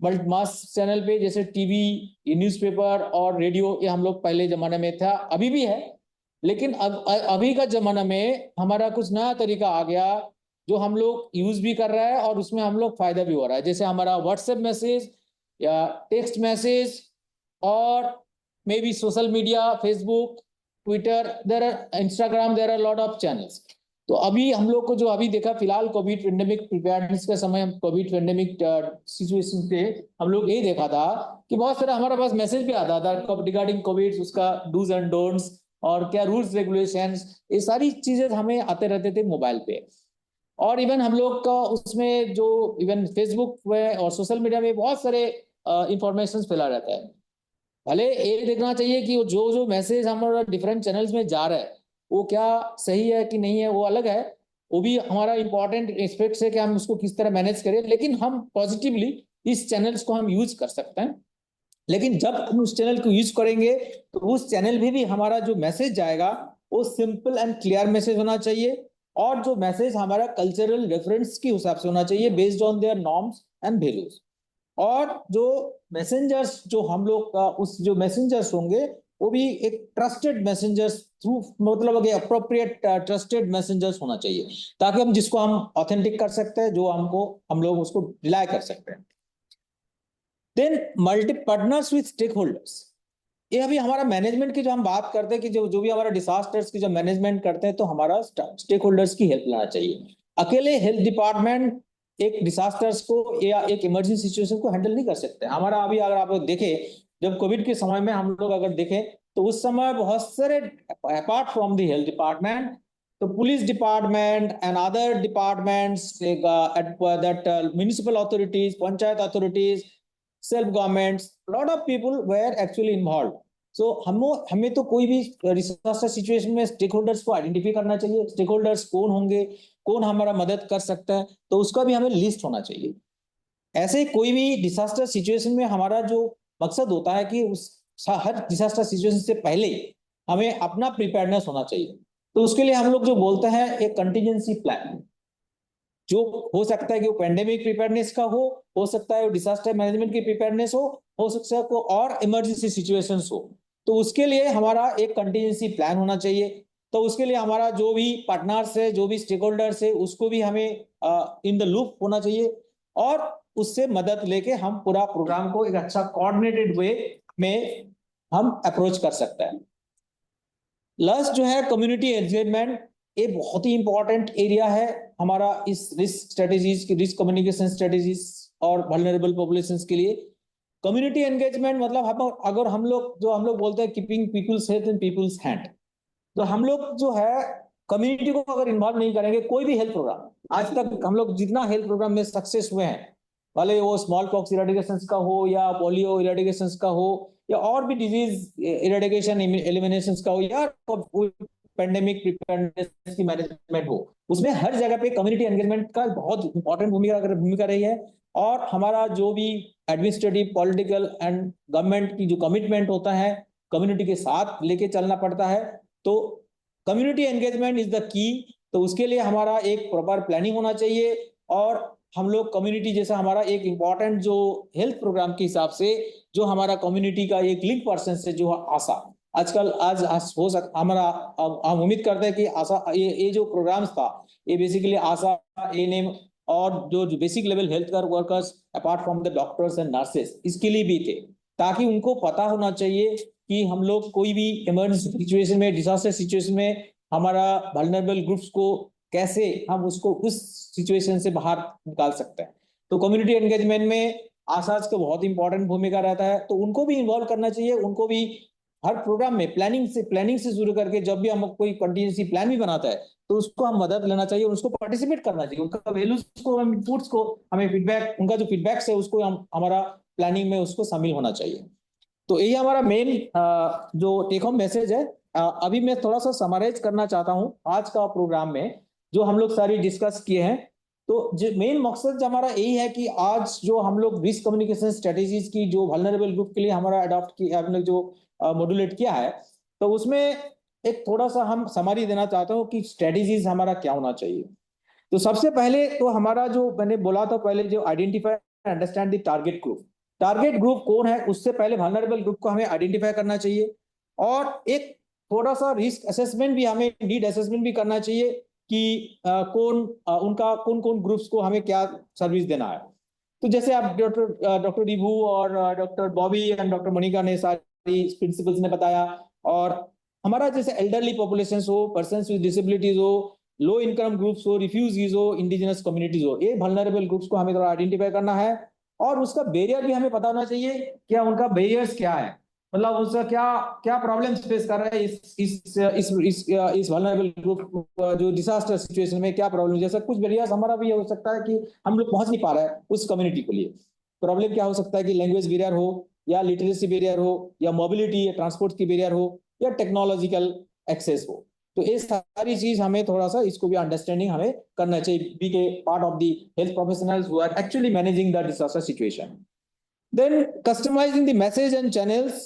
मास चैनल पे, जैसे टीवी, न्यूज़पेपर और रेडियो, ये हम लोग पहले जमाने में था, अभी भी है, लेकिन अभी का जमाना में हमारा कुछ नया तरीका आ गया जो हम लोग यूज भी कर रहा है और उसमें हम लोग फायदा भी हो रहा है। जैसे हमारा व्हाट्सएप मैसेज या टेक्स्ट मैसेज और maybe social media, Facebook, Twitter, there are Instagram, there are lot of channels. तो अभी हम लोग को जो अभी देखा फिलहाल कोविड पेंडेमिक प्रिपेयरनेस के समय, हम कोविड पेंडेमिक सिचुएशन पे हम लोग यही देखा था कि बहुत सारा हमारे पास मैसेज भी आता था रिगार्डिंग कोविड, उसका डूज एंड डोंट्स और क्या रूल्स रेगुलेशंस, ये सारी चीजें हमें आते रहते थे मोबाइल पे। और इवन हम लोग का उसमें जो इवन फेसबुक में और सोशल मीडिया में बहुत सारे इंफॉर्मेशन फैला रहता है। भले ये देखना चाहिए कि जो जो मैसेज हमारा डिफरेंट चैनल्स में जा रहा है वो क्या सही है कि नहीं है, वो अलग है, वो भी हमारा इंपॉर्टेंट एस्पेक्ट है कि हम उसको किस तरह मैनेज करें। लेकिन हम पॉजिटिवली इस चैनल्स को हम यूज कर सकते हैं। लेकिन जब हम उस चैनल को यूज करेंगे तो उस चैनल भी हमारा जो मैसेज जाएगा वो सिंपल एंड क्लियर मैसेज होना चाहिए, और जो मैसेज हमारा कल्चरल रेफरेंस के हिसाब से होना चाहिए based on their norms and values. और जो मैसेंजर्स जो हम लोग का उस जो मैसेंजर्स होंगे वो भी एक ट्रस्टेड मैसेंजर्स थ्रू, मतलब अप्रोप्रिएट ट्रस्टेड मैसेंजर्स होना चाहिए, ताकि हम जिसको हम ऑथेंटिक कर सकते हैं, जो हम लोग उसको रिलाय कर सकते हैं। Then multi partners with stakeholders. ये अभी हमारा मैनेजमेंट की जो हम बात करते हैं कि जो भी हमारा डिजास्टर्स की जो मैनेजमेंट करते हैं, तो हमारा स्टेक होल्डर्स की हेल्प लेना चाहिए। अकेले हेल्थ डिपार्टमेंट एक डिजास्टर्स को या एक इमरजेंसी सिचुएशन को हैंडल नहीं कर सकते। हमारा अभी अगर आप देखें, जब कोविड के समय में हम लोग अगर देखें तो उस समय बहुत सारे apart from the health department, तो police department and other departments, that municipal authorities, panchayat authorities, self governments, lot of people were actually involve. So हमें तो कोई भी डिजास्टर सिचुएशन में स्टेक होल्डर्स को आइडेंटिफाई करना चाहिए। स्टेक होल्डर्स कौन होंगे, कौन हमारा मदद कर सकता है, तो उसका भी हमें लिस्ट होना चाहिए। ऐसे कोई भी डिजास्टर सिचुएशन में हमारा जो मकसद होता है कि उस हर डिजास्टर सिचुएशन से पहले हमें अपना प्रिपेयरनेस होना चाहिए। तो उसके लिए हम लोग जो बोलते हैं एक कंटीजेंसी प्लान, जो हो सकता है कि वो पेंडेमिक प्रिपेयरनेस का हो सकता है वो डिजास्टर मैनेजमेंट की प्रिपेयरनेस हो सकता है को और इमरजेंसी सिचुएशंस हो। तो उसके लिए हमारा एक कंटीजेंसी प्लान होना चाहिए। तो उसके लिए हमारा जो भी पार्टनर्स है, जो भी स्टेक होल्डर्स है, उसको भी हमें इन द लूप होना चाहिए और उससे मदद लेके हम पूरा प्रोग्राम को एक अच्छा कोऑर्डिनेटेड वे में हम अप्रोच कर सकते हैं। लास्ट जो है कम्युनिटी एंगेजमेंट, ये बहुत ही इंपॉर्टेंट एरिया है हमारा इस रिस्क स्ट्रेटेजीज की, रिस्क कम्युनिकेशन स्ट्रेटेजीज और वल्नरेबल पॉपुलेशंस के लिए। कम्युनिटी एंगेजमेंट मतलब अगर हम लोग बोलते हैं keeping people's health in people's hand, तो हम लोग जो है कम्युनिटी को अगर इन्वॉल्व नहीं करेंगे कोई भी हेल्थ प्रोग्राम, आज तक हम लोग जितना हेल्थ प्रोग्राम में सक्सेस हुए हैं, भले वो स्मॉल पॉक्स इरेडिकेशन का हो या पोलियो इरेडिकेशन का हो या और भी डिजीज इरेडिकेशन एलिमिनेशन का हो या पेंडेमिक प्रिपेयरनेस की मैनेजमेंट हो, उसमें हर जगह पे कम्युनिटी एंगेजमेंट का बहुत इंपॉर्टेंट भूमिका रही है। और हमारा जो भी एडमिनिस्ट्रेटिव, पॉलिटिकल एंड गवर्नमेंट की जो कमिटमेंट होता है, कम्युनिटी के साथ लेके चलना पड़ता है। तो community engagement is the key. तो उसके लिए हमारा एक प्रॉपर प्लानिंग होना चाहिए। और हम लोग कम्युनिटी जैसा हमारा एक इंपॉर्टेंट जो हेल्थ प्रोग्राम के हिसाब से जो हमारा कम्युनिटी का एक लिंक पर्सन से जो आशा आजकल आज हो सकता हमारा, हम उम्मीद करते हैं कि आशा ये जो प्रोग्राम्स था ये बेसिकली आशा, एएनएम और जो basic level health care workers apart from the doctors and nurses इसके लिए भी थे, ताकि उनको पता होना चाहिए कि हम लोग कोई भी इमरजेंसी सिचुएशन में, डिजास्टर सिचुएशन में हमारा वल्नरेबल ग्रुप्स को कैसे हम उसको उस सिचुएशन से बाहर निकाल सकते हैं। तो कम्युनिटी एंगेजमेंट में आशाज का बहुत इंपॉर्टेंट भूमिका रहता है, तो उनको भी इन्वॉल्व करना चाहिए। उनको भी हर प्रोग्राम में प्लानिंग से शुरू करके जब भी हम कोई कंटीन्यूसी प्लान भी बनाता है तो उसको हम मदद लेना चाहिए, उसको पार्टिसिपेट करना चाहिए, उनका वैल्यूज को, हम इनपुट्स को, हमें फीडबैक, उनका जो फीडबैक्स है उसको हम हमारा प्लानिंग में उसको शामिल होना चाहिए। तो यही हमारा मेन जो टेक होम मैसेज है। अभी मैं थोड़ा सा समराइज करना चाहता हूँ आज का प्रोग्राम में जो हम लोग सारी डिस्कस किए हैं। तो जो मेन मकसद हमारा यही है कि आज जो हम लोग रिस्क कम्युनिकेशन स्ट्रेटेजीज की जो वल्नरेबल ग्रुप के लिए हमारा अडॉप्ट की हमने जो मॉड्यूलेट किया है, तो उसमें एक थोड़ा सा हम समरी देना चाहता हूँ कि स्ट्रेटेजीज हमारा क्या होना चाहिए। तो सबसे पहले तो हमारा जो मैंने बोला था पहले, जो identify understand the target group. Target group कौन है उससे पहले वल्नरेबल ग्रुप को हमें आइडेंटिफाई करना चाहिए। और एक थोड़ा सा रिस्क असेसमेंट भी, हमें नीड असेसमेंट भी करना चाहिए कि उनका कौन कौन ग्रुप्स को हमें क्या सर्विस देना है। तो जैसे आप डॉक्टर रिभू और doctor Bobby and doctor Monica ने सारी प्रिंसिपल्स ने बताया। और हमारा जैसे एल्डरली पॉपुलेशन हो, पर्सन विद डिसेबिलिटीज हो, लो इनकम ग्रुप्स हो, रिफ्यूजीज हो, इंडिजिनस कम्युनिटीज हो, ये वल्नरेबल ग्रुप्स को हमें थोड़ा आइडेंटिफाई करना है। और उसका बैरियर भी हमें पता होना चाहिए, क्या उनका बैरियर्स क्या है, मतलब उसका क्या क्या प्रॉब्लम्स फेस कर रहा है इस वल्नरेबल ग्रुप जो डिजास्टर सिचुएशन में क्या प्रॉब्लम। जैसा कुछ बैरियर्स हमारा भी हो सकता है कि हम लोग पहुंच नहीं पा रहे हैं उस कम्युनिटी के लिए। प्रॉब्लम क्या हो सकता है कि लैंग्वेज बैरियर हो, या लिटरेसी बैरियर हो, या मोबिलिटी या ट्रांसपोर्ट की बैरियर हो, या टेक्नोलॉजिकल एक्सेस हो। तो ये सारी चीज हमें थोड़ा सा इसको भी अंडरस्टैंडिंग हमें करना चाहिए, बी के part of the health professionals who are actually managing the disaster situation. Then customizing the message and channels,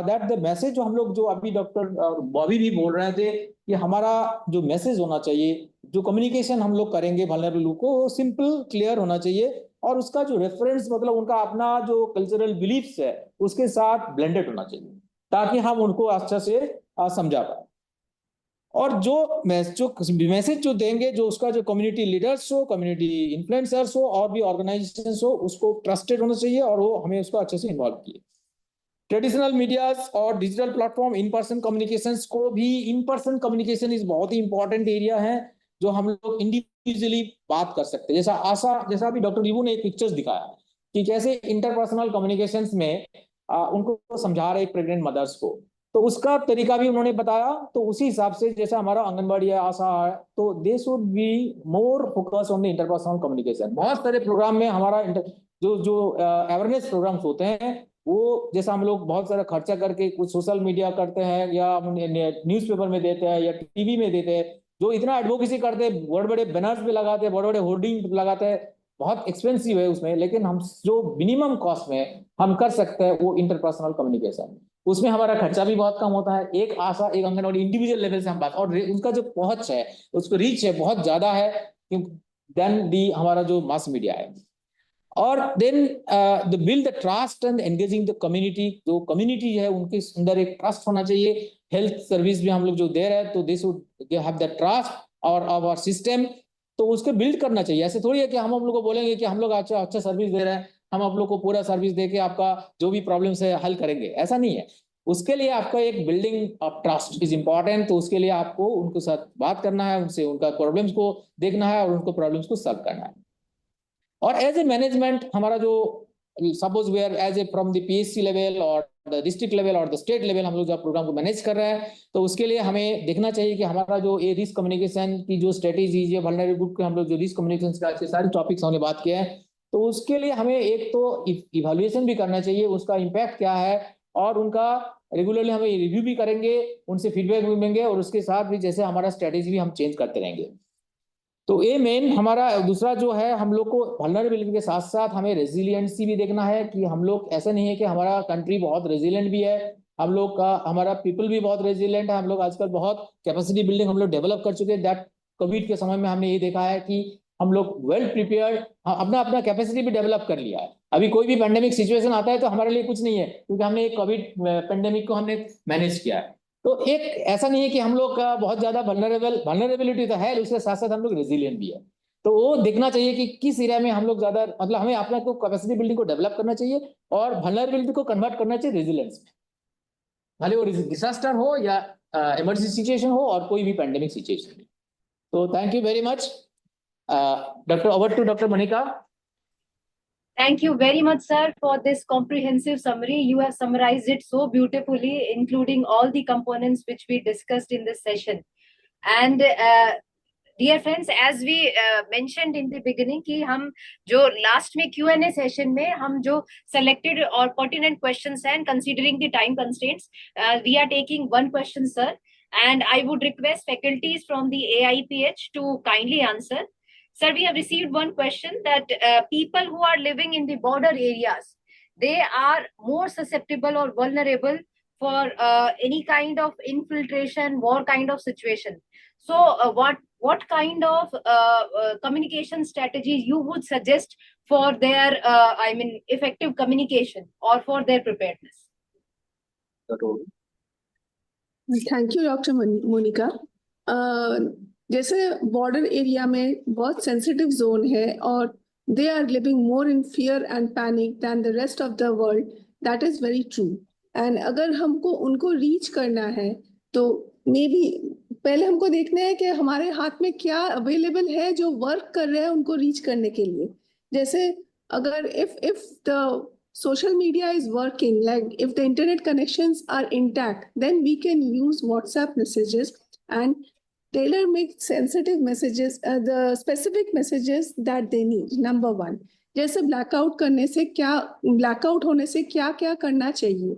that the message जो हम लोग जो अभी डॉक्टर बॉबी भी बोल रहे थे कि हमारा जो मैसेज होना चाहिए, जो कम्युनिकेशन हम लोग करेंगे वल्नरेबल ग्रुप को, सिंपल क्लियर होना चाहिए। और उसका जो रेफरेंस, मतलब उनका अपना जो कल्चरल बिलीफ्स है उसके साथ ब्लेंडेड होना चाहिए, ताकि हम उनको अच्छा से समझा पाए। और जो मैसेज जो देंगे, जो उसका जो कम्युनिटी लीडर्स हो, कम्युनिटी इन्फ्लुएंसर्स हो, और भी ऑर्गेनाइजेशंस हो, उसको ट्रस्टेड होना चाहिए और वो हमें उसको अच्छे से इन्वॉल्व किए। ट्रेडिशनल मीडियाज और digital platform, in person communications को भी, इन पर्सन कम्युनिकेशन इज बहुत ही इंपॉर्टेंट एरिया है जो हम लोग इंडिविजुअली बात कर सकते हैं। जैसा अभी डॉक्टर रिवू ने एक पिक्चर्स दिखाया कि कैसे इंटरपर्सनल कम्युनिकेशंस में उनको समझा रहे प्रेग्नेंट मदर्स को, तो उसका तरीका भी उन्होंने बताया। तो उसी हिसाब से जैसा हमारा आंगनबाड़ी है, आशा है, तो they should be more focus on the interpersonal communication. बहुत सारे प्रोग्राम में हमारा जो अवेयरनेस प्रोग्राम्स होते हैं, वो जैसा हम लोग बहुत सारा खर्चा करके कुछ सोशल मीडिया करते हैं, या न्यूज़पेपर में देते हैं, या टीवी में देते हैं, जो इतना एडवोकेसी करते हैं, बड़े बड़े बैनर्स भी लगाते हैं, बड़े बड़े होर्डिंग लगाते हैं, बहुत एक्सपेंसिव है उसमें। लेकिन हम जो मिनिमम कॉस्ट में हम कर सकते हैं वो इंटरपर्सनल कम्युनिकेशन, उसमें हमारा खर्चा भी बहुत कम होता है। एक आशा, एक आंगनबाड़ी इंडिविजुअल लेवल से हम बात, और उनका जो पहुंच है, उसको रीच है, बहुत ज्यादा है देन दी हमारा जो मास मीडिया है। और then the build the trust and engaging the community, जो कम्युनिटी है उनके अंदर एक ट्रस्ट होना चाहिए। हेल्थ सर्विस भी हम लोग जो दे रहे हैं, तो they should have the trust और आवर सिस्टम, तो उसको बिल्ड करना चाहिए। ऐसे थोड़ी है कि हम लोग को बोलेंगे कि हम लोग अच्छा सर्विस दे रहे हैं, हम आप लोग को पूरा सर्विस देके आपका जो भी प्रॉब्लम्स है हल करेंगे, ऐसा नहीं है। उसके लिए आपका एक building of trust is important. तो उसके लिए आपको उनके साथ बात करना है, उनसे उनका प्रॉब्लम्स को देखना है और उनको प्रॉब्लम्स को सॉल्व करना है। और एज ए मैनेजमेंट हमारा जो suppose we are as a from the PSC level और द डिस्ट्रिक्ट लेवल और द स्टेट लेवल, हम लोग जब प्रोग्राम को मैनेज कर रहे हैं, तो उसके लिए हमें देखना चाहिए कि हमारा जो ये रिस्क कम्युनिकेशन की जो स्ट्रेटेजीज है, वल्नरेबल ग्रुप के हम लोग जो रिस्क कम्युनिकेशन का सारे टॉपिक्स हमने बात किया है, तो उसके लिए हमें एक तो इवैल्यूएशन भी करना चाहिए, उसका इम्पैक्ट क्या है और उनका रेगुलरली हमें रिव्यू भी करेंगे, उनसे फीडबैक भी लेंगे और उसके साथ भी जैसे हमारा स्ट्रेटेजी भी हम चेंज करते रहेंगे। तो ये मेन हमारा दूसरा जो है, हम लोग को वल्नरेबिलिटी के साथ साथ हमें रेजिलियंसी भी देखना है कि हम लोग, ऐसा नहीं है कि हमारा कंट्री बहुत रेजिलियंट भी है, हम लोग का हमारा पीपल भी बहुत रेजिलियंट है, हम लोग आजकल बहुत कैपेसिटी बिल्डिंग हम लोग डेवलप कर चुके हैं। दैट कोविड के समय में हमने ये देखा है कि हम लोग वेल प्रिपेयर्ड, अपना अपना कैपेसिटी भी डेवलप कर लिया है। अभी कोई भी पेंडेमिक सिचुएशन आता है तो हमारे लिए कुछ नहीं है, क्योंकि हमने एक कोविड पेंडेमिक को हमने मैनेज किया है। तो एक ऐसा नहीं है कि हम लोग का बहुत ज्यादा वल्नरेबिलिटी तो है, उसके साथ साथ हम लोग रेजिलियंट भी है। तो वो देखना चाहिए कि किस एरिया में हम लोग ज्यादा, मतलब हमें अपना को कैपेसिटी बिल्डिंग को डेवलप करना चाहिए और वल्नरेबिलिटी को कन्वर्ट करना चाहिए रेजिलियंस में, भले वो डिजास्टर हो या इमरजेंसी सिचुएशन हो और कोई भी पैंडेमिक सिचुएशन। तो thank you very much doctor, over to doctor Monica. Thank you very much, sir, for this comprehensive summary. You have summarized it so beautifully, including all the components which we discussed in this session. And dear friends, as we mentioned in the beginning, कि हम जो last में Q&A session में हम जो selected or pertinent questions and considering the time constraints, we are taking one question, sir. And I would request faculties from the AIPH to kindly answer. Sir, we have received one question that people who are living in the border areas, they are more susceptible or vulnerable for any kind of infiltration, war kind of situation. So what kind of communication strategies you would suggest for their, effective communication or for their preparedness? Thank you doctor Monica. जैसे border area में बहुत sensitive zone है और they are living more in fear and panic than the rest of the world, that is very true. And अगर हमको उनको reach करना है तो मे बी पहले हमको देखना है कि हमारे हाथ में क्या अवेलेबल है जो वर्क कर रहे हैं उनको रीच करने के लिए। जैसे अगर if the social media is working, like if the internet connections are intact, then we can use WhatsApp messages and tailor make sensitive messages, the specific messages that they need. Number one, जैसे blackout करने से क्या, blackout होने से क्या क्या करना चाहिए,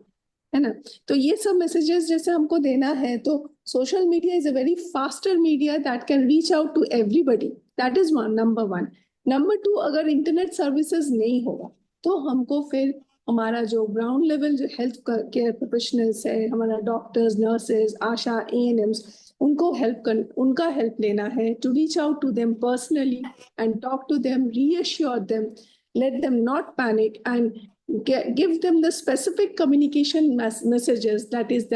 है ना। तो ये सब messages जैसे हमको देना है, तो social media is a very faster media that can reach out to everybody. That is one, number one. Number two, अगर internet services नहीं होगा तो हमको फिर हमारा जो ग्राउंड लेवल जो हेल्थ केयर प्रोफेशनल्स है, हमारा डॉक्टर्स, नर्सेज, आशा, ANMs, उनका हेल्प लेना है to reach out to them personally and talk to them, reassure them, let them not panic and give them the specific communication messages, that is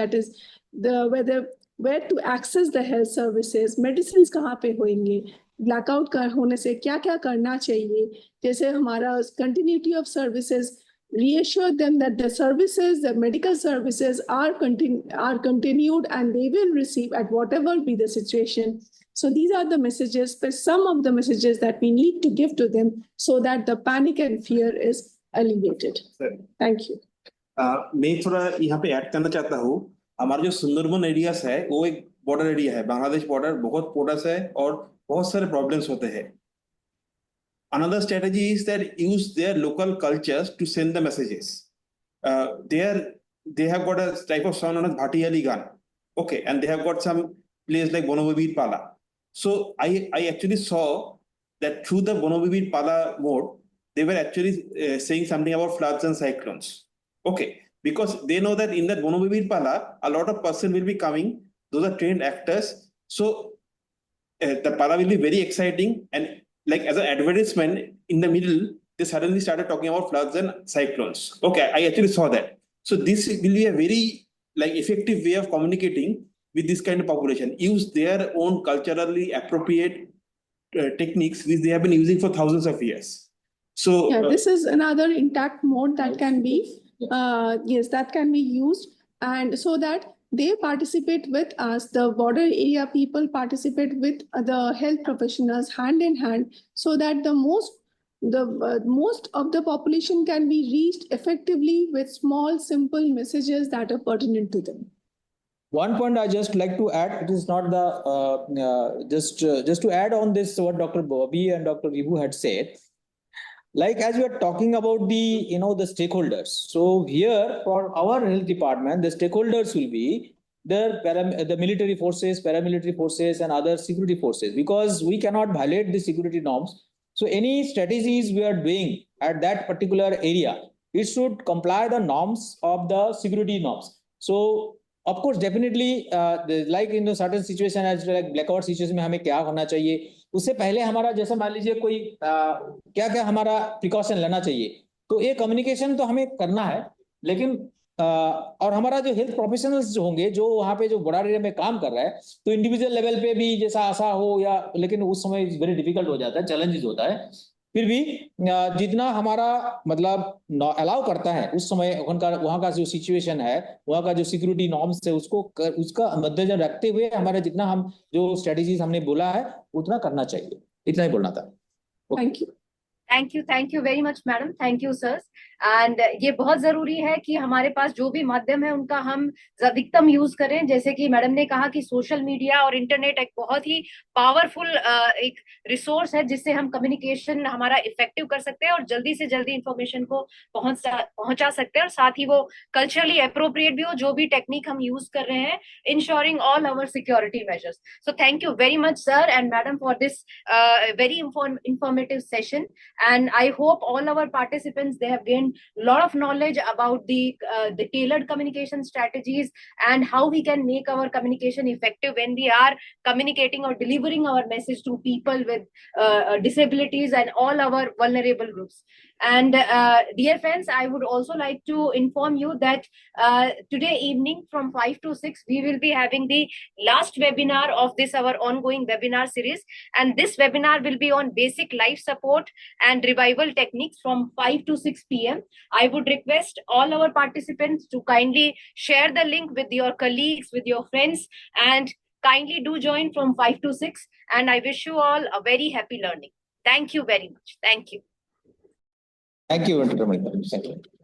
the where to access the health services, medicines कहाँ पे होंगे, blackout होने से क्या क्या करना चाहिए, जैसे हमारा continuity of services, reassure them that the services, the medical services are continued and they will receive at whatever be the situation. So these are the messages, but some of the messages that we need to give to them so that the panic and fear is alleviated. Thank you. मैं थोड़ा यहाँ पे add करना चाहता हूँ। हमारा जो Sundarban areas है वो एक बॉर्डर एरिया है, बांग्लादेश बॉर्डर बहुत पोरस है और बहुत सारे प्रॉब्लम्स होते हैं। Another strategy is that use their local cultures to send the messages. They have got a type of sound known as Bhatiyali gun, okay, and they have got some place like Bonobibir Pala. So I actually saw that through the Bonobibir Pala mode, they were actually saying something about floods and cyclones, okay, because they know that in that Bonobibir Pala, a lot of person will be coming. Those are trained actors, so the Pala will be very exciting, and like as an advertisement in the middle, they suddenly started talking about floods and cyclones. Okay, I actually saw that. So this will be a very like effective way of communicating with this kind of population. Use their own culturally appropriate techniques which they have been using for thousands of years. So this is another intact mode that can be, yes, that can be used, and so that they participate with us, the border area people participate with the health professionals hand in hand, so that the most of the population can be reached effectively with small simple messages that are pertinent to them. One point I just like to add, it is not the just to add on this what Dr. Bobby and Dr. Vibhu had said. like as we are talking about the the stakeholders, so here for our health department, the stakeholders will be the military forces, paramilitary forces, and other security forces, because we cannot violate the security norms. So any strategies we are doing at that particular area, it should comply the norms of the security norms. So of course, definitely, like in certain situation as like blackout situation में हमें क्या होना चाहिए, उससे पहले हमारा जैसे मान लीजिए कोई क्या क्या हमारा प्रिकॉशन लेना चाहिए, तो ये कम्युनिकेशन तो हमें करना है, लेकिन और हमारा जो हेल्थ प्रोफेशनल्स जो होंगे जो वहाँ पे जो बड़ा एरिया में काम कर रहा है, तो इंडिविजुअल लेवल पे भी जैसा आशा हो या, लेकिन उस समय वेरी डिफिकल्ट हो जाता है, चैलेंजेस होता है, फिर भी जितना हमारा मतलब अलाउ करता है उस समय वहाँ का जो सिचुएशन है, वहाँ का जो सिक्योरिटी नॉर्म्स है, उसका मद्देनजर रखते हुए हमारा जितना हम जो स्ट्रेटेजीज हमने बोला है उतना करना चाहिए, इतना ही बोलना था। Thank you. Very much madam, thank you sir. And ये बहुत जरूरी है कि हमारे पास जो भी माध्यम है उनका हम अधिकतम यूज करें। जैसे कि मैडम ने कहा कि सोशल मीडिया और इंटरनेट एक बहुत ही पावरफुल एक रिसोर्स है जिससे हम कम्युनिकेशन हमारा इफेक्टिव कर सकते हैं और जल्दी से जल्दी इंफॉर्मेशन को पहुंचा सकते हैं, और साथ ही वो कल्चरली अप्रोप्रिएट भी हो जो भी टेक्निक हम यूज कर रहे हैं, ensuring all our security measures. So thank you very much sir and madam for this very informative session, and I hope all our participants, they have gained a lot of knowledge about the tailored communication strategies and how we can make our communication effective when we are communicating or delivering our message to people with disabilities and all our vulnerable groups. And dear friends, I would also like to inform you that today evening from 5 to 6 we will be having the last webinar of this our ongoing webinar series, and this webinar will be on basic life support and revival techniques from 5 to 6 p.m. I would request all our participants to kindly share the link with your colleagues, with your friends, and kindly do join from 5 to 6, and I wish you all a very happy learning. Thank you very much. Thank you. Thank you, Dr. Monica. Thank you.